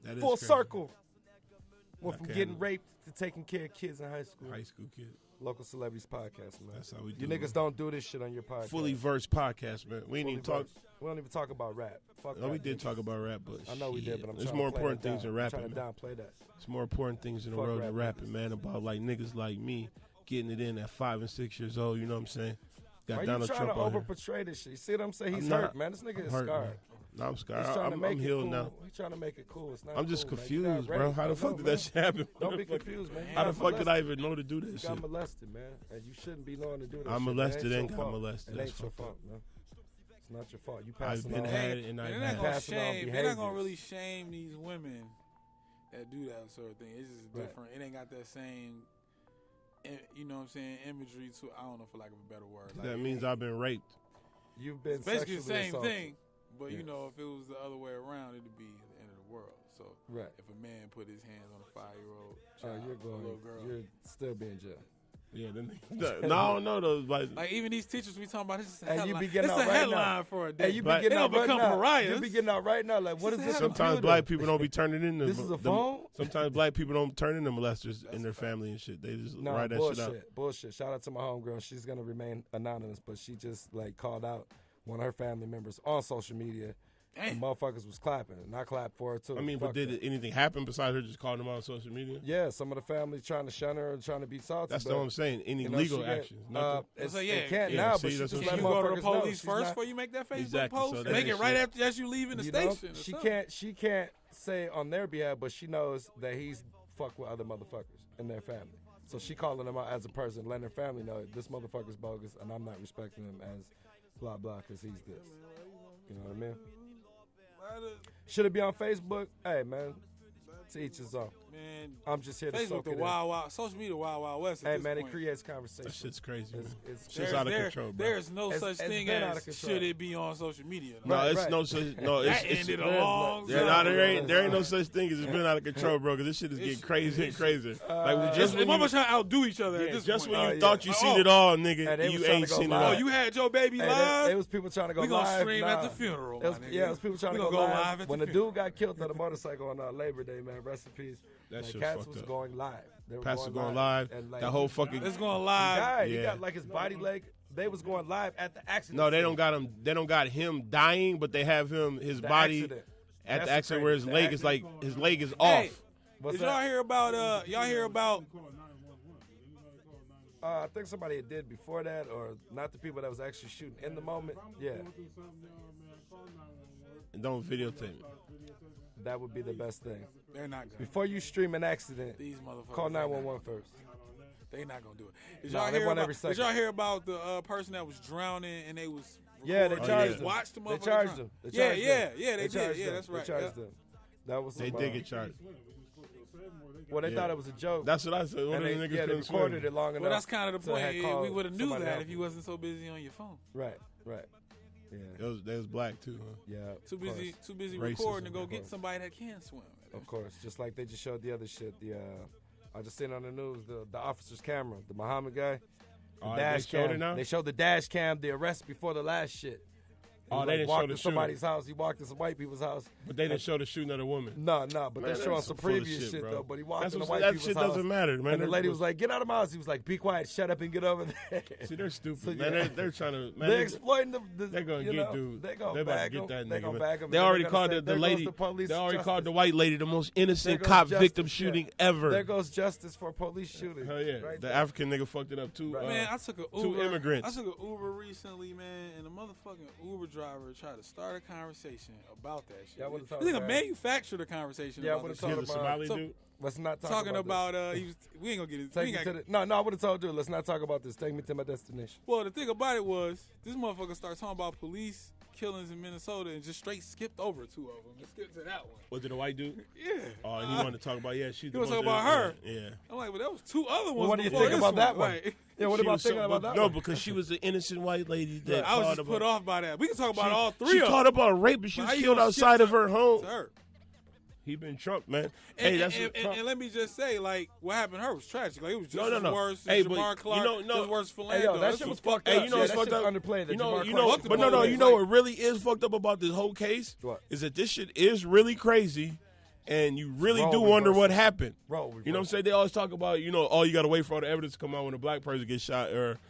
That is Full crazy. circle. Went from Okay. getting raped to taking care of kids in high school. High school kid. Local Celebrities Podcast, man. That's how we do. You niggas don't do this shit on your podcast. fully versed podcast, man. We didn't even talk. versed. We don't even talk about rap. Fuck No, we rap, did niggas. talk about rap, but I know we did, shit, but I'm there's trying more to play important that things down. than I'm trying rapping, to man. downplay that. It's more important things in the Fuck world rap than rapping, niggas. man. About like niggas like me getting it in at 5 and 6 years old. You know what I'm saying? Got Why you Donald trying Trump to on here. over-portray this shit? You see what I'm saying? He's I'm not- hurt, man. This nigga is I'm hurt, scarred. man. No, I'm scarred. He's trying to I'm make it healed cool. now. He's trying to make it cool. It's not I'm just cool, man. You got confused, bro. raped. How I the fuck know, did man. that shit happen? Don't be confused, man. You How the got fuck did I molested. even know to do this You shit? got molested, man, and you shouldn't be knowing to do that. I'm shit. It molested ain't and your got fault. molested. It That's ain't your fucked up. fault, man. It's not your fault. You I've passing been on. had and They're I've not had. gonna Passing on shame. They're not gonna behaviors. really shame these women that do that sort of thing. It's just Right. different. It ain't got that same, you know what I'm saying, imagery to. I don't know, for lack of a better word. Like, That means I've been raped. You've been basically the sexually same assaulted. thing. But Yeah. you know, if it was the other way around, it'd be the end of the world. So Right. if a man put his hands on a 5-year-old Oh, child, you're a little going. girl, You're still being jailed. Yeah, no, I don't know those. like even these teachers we talking about, this is a Hey, you headline. be getting It's out a right headline now. for a Hey, day. you be But getting they out don't right become now. pariahs. You be getting out right now. Like, what is this? Sometimes computer? black people don't be turning in This is a phone? Sometimes black people don't turn into molesters in their family and shit. They just No, write that bullshit. shit out. Bullshit. Shout out to my homegirl. She's gonna remain anonymous, but she just like called out one of her family members on social media And motherfuckers was clapping, and I clapped for her too. I mean, but did anything happen besides her just calling them out on social media? Yeah, some of the family trying to shun her and trying to be salty. That's what I'm saying. Any legal actions? It can't now, but she just let you go to the motherfuckers police know. first before you make that Facebook Exactly, post. so Make it right after as you leaving the station. She can't say on their behalf, but she knows that he's fucked with other motherfuckers in their family. So she calling him out as a person, letting her family know this motherfucker's bogus, and I'm not respecting him as blah blah because he's this. You know what I mean? Should it be on Facebook? Hey, man, to each his own. Man, I'm just here to Facebook, soak the it wild, wild, social media, wild west. Hey, man, point. It creates conversation. That shit's crazy. It's shit's out of control, bro. There's no such thing as should it be on social media. No, it's no such. No, it's ended a long time. No, there ain't no such thing as it's been out of control, bro. Because this shit is getting crazier and crazier. Like just when mama trying to outdo each other. Just when you thought you seen it all, nigga, you ain't seen it all. Oh, you had your baby live. It was people trying to go live. We gonna stream at the funeral. Yeah, it was people trying to go live. When the dude got killed on a motorcycle on Labor Day, man, rest in peace. That shit Cats fucked was up. Going live. Cats was going live. Like, that whole fucking. It's going live. He got like his body leg. They was going live at the accident. No, they don't got him. They don't got him dying, but they have his body at the accident where his leg is like his leg is off. Did y'all hear about? I think somebody did before that, or not the people that was actually shooting in the moment. Yeah. And don't videotape it. That would be the best thing. They're not gonna. Before you stream an accident, these motherfuckers call 911 first. They not gonna do it. Did y'all hear about the person that was drowning and they was they charged him. Watch the motherfucker. They charged him. They did. Yeah, that's right. They charged them. That was they did get charged. Well, they thought it was a joke. That's what I said. One of the niggas they recorded it long enough. Well, that's kind of the point. We would have knew that if you wasn't so busy on your phone. Right. Yeah. They was black too, huh? Yeah. Too busy recording to go get somebody that can swim. Of course, just like they just showed the other shit. I just seen on the news the officer's camera, the Muhammad guy. The dash they showed cam. it now? They showed the dash cam, the arrest before the last shit. They didn't show the somebody's house. He walked in some white people's house. But they didn't show the shooting of the woman. No, but they're showing some previous shit though. But he walked in the white people's house. That shit doesn't matter, man. And the lady was like, "Get out of my house." He was like, "Be quiet, shut up, and get over there." See, they're stupid, man. They're trying to. Man, they're exploiting the. They're gonna get dude. They're about to get that nigga. They already called the lady. They already called the white lady the most innocent cop victim shooting ever. There goes justice for police shooting. Hell yeah, the African nigga fucked it up too. Man, I took an Uber. Two immigrants. I took an Uber recently, man, and the motherfucking Uber driver tried to start a conversation about that shit. Yeah, you think I manufactured a conversation about I would this have shit. told Somali dude? Let's not talk talking about we ain't gonna get it. No, I would have told you, let's not talk about this. Take me to my destination. Well, the thing about it was, this motherfucker started talking about police killings in Minnesota and just straight skipped over two of them and skipped to that one. Was it a white dude? Yeah. Oh, and he wanted to talk about, she's he was talking about her. Yeah. I'm like, but there was two other ones. Well, what do you before think about this that one? Like, yeah, what about thinking about that one? No, because she was an innocent white lady that I was just put off by that. We can talk about all three of them. She caught up on a rape, but she was killed outside of her home. Her. He been Trump, man. And let me just say, like, what happened to her was tragic. Like, it was just as worse than Jamar Clark. It was worse for Lando. That shit was fucked up. Hey, you know what's fucked up? Underplayed. You know what really is fucked up about this whole case? What? Is that this shit is really crazy, and you really do wonder what happened. You know what I'm saying? They always talk about, you got to wait for all the evidence to come out when a black person gets shot, or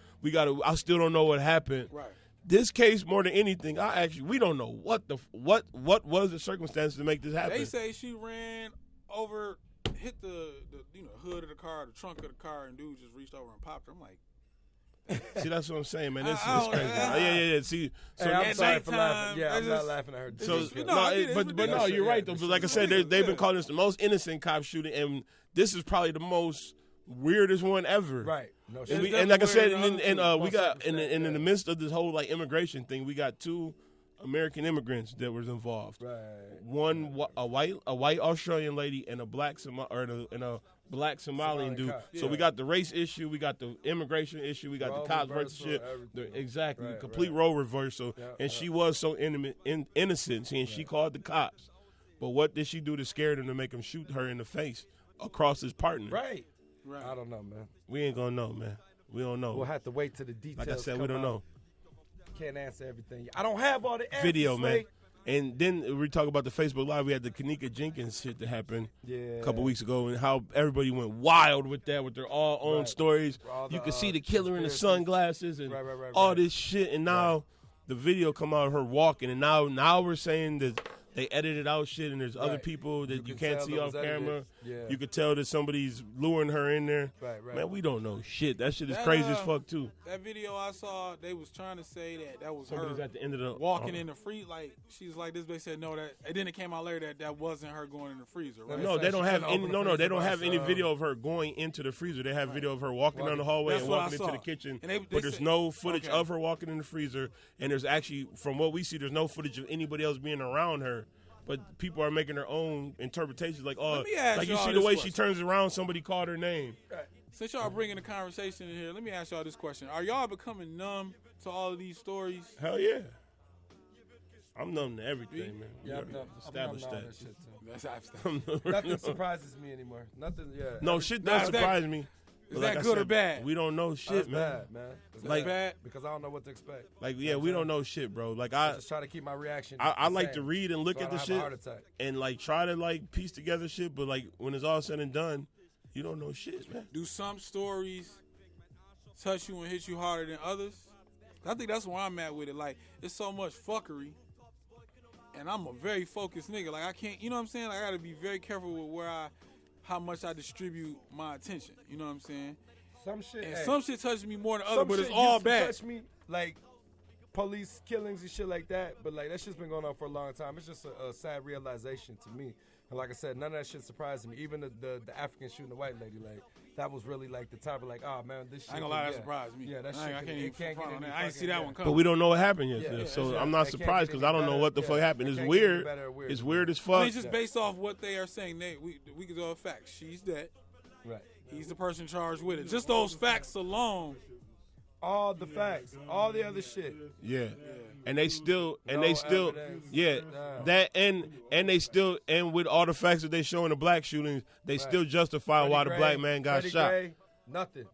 I still don't know what happened. Right. This case, more than anything, we don't know what was the circumstances to make this happen. They say she ran over, hit the hood of the car, the trunk of the car, and dude just reached over and popped her. I'm like, see, that's what I'm saying, man. This is crazy. Yeah. See, so I'm sorry for laughing. Yeah, I'm not laughing at her. So, but no, you're right though. But like I said, they've been calling this the most innocent cop shooting, and this is probably the most weirdest one ever. Right. No, and like I said, we got in the midst of this whole like immigration thing, we got two American immigrants that was involved. Right. One a white Australian lady and a black black Somalian dude. Yeah. So we got the race issue, we got the immigration issue, we got the cops versus shit. Exactly, complete role reversal. Yeah, and she was so innocent, and she called the cops. But what did she do to scare them to make them shoot her in the face across his partner? Right. I don't know, man. We ain't gonna know, man. We don't know. We'll have to wait till the details. Like I said, we don't know. Can't answer everything. I don't have all the answers. Video, man. And then we talk about the Facebook Live. We had the Kanika Jenkins shit that happened a couple weeks ago, and how everybody went wild with that, with their all own stories. You could see the killer in the sunglasses and all this shit. And now the video come out of her walking, and now we're saying that they edited out shit, and there's other people that you can't see off camera. Yeah. You could tell that somebody's luring her in there. Right. Man, we don't know shit. That shit is crazy as fuck too. That video I saw, they was trying to say that was Somebody's her at the end of the walking in the freezer. Like she's like this. They said no, that and then it came out later that wasn't her going in the freezer. Right? No, they don't have any. No, they don't have any video of her going into the freezer. They have video of her walking down the hallway That's and what walking I into the saw. kitchen. And they but there's said- no footage okay. of her walking in the freezer. And there's actually, from what we see, there's no footage of anybody else being around her. But people are making their own interpretations. Like, oh, me ask like you y'all see the this way she question. turns around, somebody called her name. Since y'all bringing the conversation in here, let me ask y'all this question: are y'all becoming numb to all of these stories? Hell yeah. I'm numb to everything, man. Yeah, I'm numb. Established I'm numb to all that. shit too. Nothing surprises me anymore. Nothing. Yeah. No, shit does Nah, surprise me. Is But that like I good or said, bad? We don't know Oh, shit, it's man. bad, man. It's Like- bad. because I don't know what to expect. Like, yeah, we don't know shit, bro. Like, I I just try to keep my reaction. I the like same, to read and look so at I the don't have shit a heart attack. and, like, try to, like, piece together shit. But, like, when it's all said and done, you don't know shit, man. Do some stories touch you and hit you harder than others? I think that's where I'm at with it. Like, it's so much fuckery, and I'm a very focused nigga. Like, I can't, you know what I'm saying? I got to be very careful with how much I distribute my attention. You know what I'm saying? Some shit. And hey, some shit touches me more than others, some but it's shit all used to bad. touch me, like police killings and shit like that. But like that shit's been going on for a long time. It's just a sad realization to me. And like I said, none of that shit surprised me. Even the African shooting the white lady, like that was really like the type of like, oh man, this shit. I ain't gonna lie, that yeah. surprised me. Yeah, that shit. I can't even get front on any that. I didn't see that fucking- one But coming. we don't know what happened yet, Yeah, though. yeah, So yeah. I'm not It can't surprised get because any I don't know better. what the fuck Yeah. happened. It It's can't get any weird. better or weird. It's weird as I fuck. mean, just based off what they are saying, we can go off facts. She's dead. Right. He's the person charged with it. Just those facts alone. All the facts, all the other shit. Yeah. And they still, No evidence. yeah, Nah. that and they still, and with all the facts that they show in the black shootings, they still justify why the Freddie black Gray, man got Freddie shot. Gray, nothing.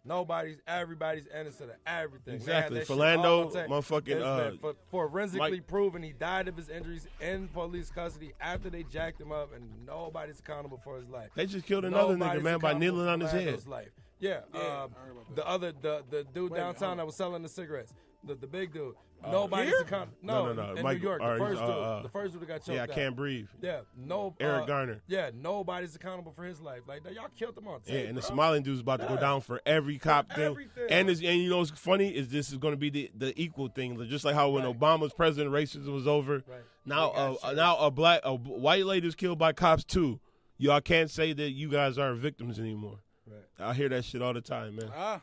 everybody's innocent of everything. Exactly. They had that shit Philando, all the time. motherfucking, It's been forensically Mike- proven he died of his injuries in police custody after they jacked him up, and nobody's accountable for his life. They just killed another Nobody's nigga, man, by accountable kneeling on for his head. Lando's life. Yeah, I heard about the other, the dude Wait a minute, downtown hold that on. was selling the cigarettes, the big dude. Nobody's here? accountable. No. in Mike- New York, or, the first dude, the the dude that got choked Yeah, I out. can't breathe. Yeah, no. Eric Garner. Yeah, nobody's accountable for his life. Like y'all killed him on tape. Yeah, and the bro. smiling dude's about to go down for every cop thing. everything. And you know what's funny is this is going to be the equal thing, just like how when Right. Obama's president, racism was over. Right. Now, They got now a white lady's killed by cops too. Y'all can't say that you guys are victims anymore. Right. I hear that shit all the time, man. Yeah.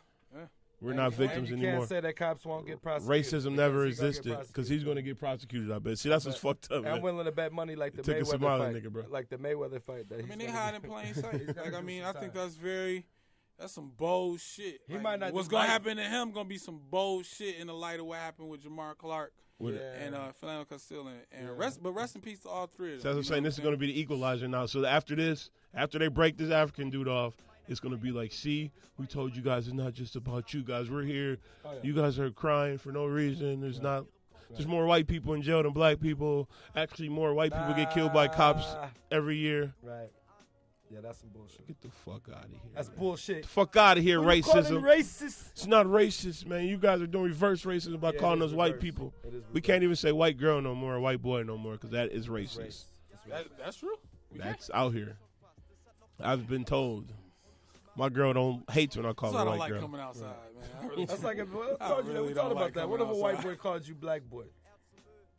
We're not victims and you anymore. can't say that cops won't get prosecuted. Racism never because he's gonna get existed because prosecuted. he's going to get prosecuted. I bet. See, that's what's fucked up, I'm man. willing to bet money like the took a Mayweather Somali fight, nigga, bro. like the Mayweather fight. That I he's mean, they gonna hide get- in plain He's sight. gonna Like, I do mean, some I think time. that's some bold shit. He Like, might not what's just gonna like- happen to him gonna be some bold shit in the light of what happened with Jamar Clark With- Yeah. and Philando Castile and rest in peace to all three of them. So that's what I'm You saying. know This is going to be the equalizer now. So after this, after they break this African dude off, it's going to be like, see, we told you guys it's not just about you guys. We're here. Oh, yeah. You guys are crying for no reason. There's not. There's more white people in jail than black people. Actually, more white people get killed by cops every year. Right. Yeah, that's some bullshit. Get the fuck out of here. That's man. bullshit. Get the fuck out of here, Who you calling racism. racist? It's not racist, man. You guys are doing reverse racism by Yeah, calling it us is white reverse. people. It is We can't even say white girl no more or white boy no more because that is racist. Race. That's true. That's out here. I've been told. My girl don't hates when I call So her I don't white like girl. coming outside, man. I really That's like if I I told you that really we don't talked like about that. What coming if a white outside. boy called you black boy?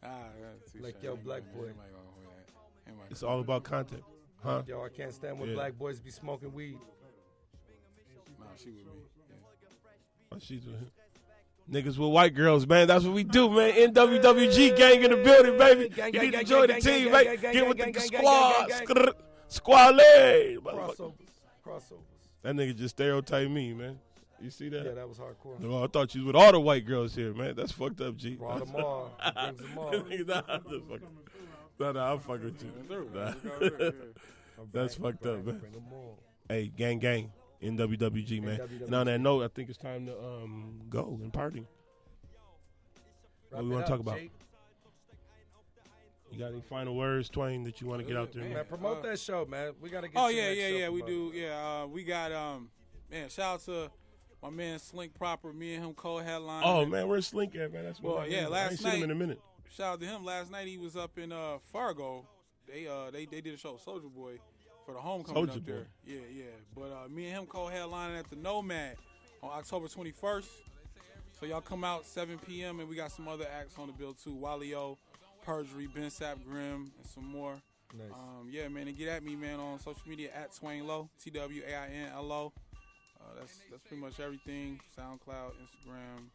that's Like, touche. yo, black Ain't boy. nobody gonna hear that. Ain't nobody It's gonna all about content, huh? Yo, I can't stand when Yeah. black boys be smoking weed. Nah, she with me. Yeah. Oh, she's with him. Niggas with white girls, man. That's what we do, man. NWWG gang in the building, baby. Gang, You gang, need to gang, join gang, the gang, team, gang, man. gang, gang, Get with gang, the gang, squad. gang, gang, gang. Squale. Crossovers. That nigga just stereotyped me, man. You see that? Yeah, that was hardcore. Oh, I thought you was with all the white girls here, man. That's fucked up, G. Brought them all. Brings them all. Nah, I'm fucking with you. Nah. That's fucked up, man. Bring them all. Hey, gang, NWWG, man. NWWG. And on that note, I think it's time to go and party. What we Wrap want it to talk up, about? Jake. You got any final words, Twain, that you want to get out there, Man, man? promote that show, man. We gotta get. Oh you yeah, next show we promoted. do. Yeah, we got man. Shout out to My man Slink Proper, me and him co-headline. Oh man, where's Slink at, man? That's Well, yeah, I last ain't seen him night. in a minute. Shout out to him. Last night he was up in Fargo. They did a show, Soulja Boy, for the homecoming Soulja up there. Boy. Yeah. But me and him co-headlining at the Nomad on October 21st. So y'all come out 7 p.m. and we got some other acts on the bill too. Walio, Perjury, Ben Sap Grimm, and some more. Nice. Yeah, man, and get at me, man, on social media at TWAINLO, TWAINLO. That's pretty much everything. SoundCloud, Instagram,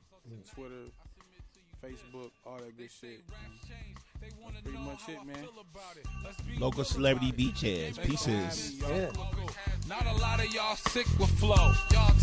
Twitter, Facebook, all that good shit. That's pretty much it, man. Local Celebrity Beachheads. Pieces. Yeah. Not a lot of y'all sick with flow.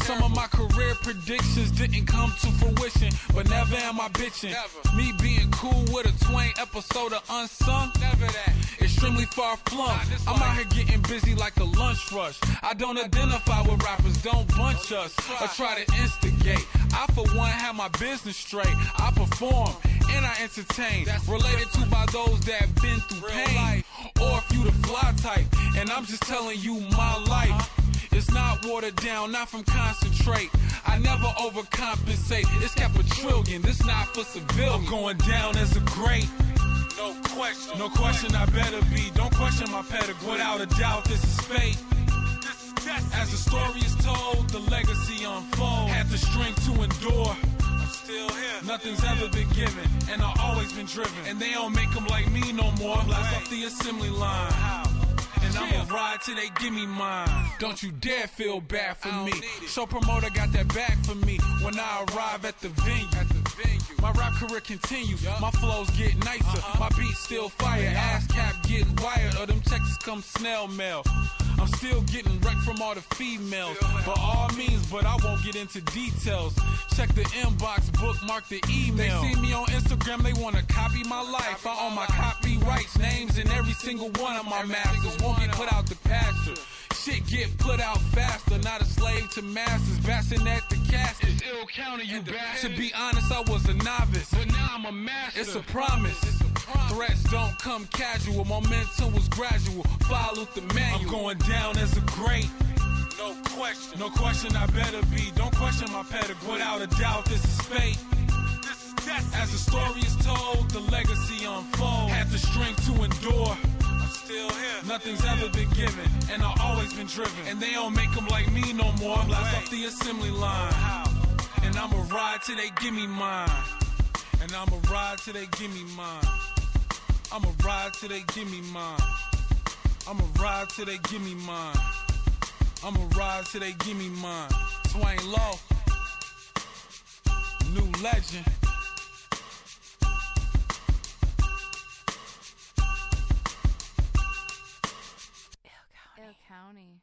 Some of my career predictions didn't come to fruition, but never am I bitching. Me being cool with a TWAIN episode of Unsung, never that. Extremely far flung. I'm out here getting busy like a lunch rush. I don't identify with rappers, don't bunch us or try to instigate. I for one have my business straight. I perform and I entertain. Related to by those that have been through pain. Or if you the fly type, and I'm just telling you my life. It's not watered down, not from concentrate. I never overcompensate. It's $1 this not for civilians. I'm going down as a great. No question, I better be. Don't question my pedigree. Without a doubt, this is fate. As the story is told, the legacy unfolds. Had the strength to endure. I'm still here. Nothing's ever been given, and I've always been driven. And they don't make them like me no more. I'm last off the assembly line. And I'ma ride till they give me mine. Don't you dare feel bad for me. Show promoter got that back for me when I arrive at the venue. My rap career continues. My flows get nicer. My beats still fire. Ass cap getting wired, or them texts come snail mail. I'm still getting wrecked from all the females. By all means, but I won't get into details. Check the inbox, bookmark the email. They see me on Instagram, they wanna copy my life. I own my copyrights, names in every single one of my masters. Won't get put out the pasture. Shit get put out faster, not a slave to masters. Bassinet the casket. It's ill county, you bastard. To be honest, I was a novice, but now I'm a master. It's a promise. Threats don't come casual. Momentum was gradual. Follow the manual. I'm going down as a great. No question, I better be. Don't question my pedigree. Without a doubt, this is fate. As the story is told, the legacy unfolds. Had the strength to endure. I'm still here. Nothing's ever been given, and I've always been driven. And they don't make them like me no more. I'm last off the assembly line. And I'ma ride till they give me mine. And I'ma ride till they give me mine. I'ma ride till they give me mine. I'ma ride till they give me mine. I'ma ride till they give me mine. TWAINLO, new legend. Ill County.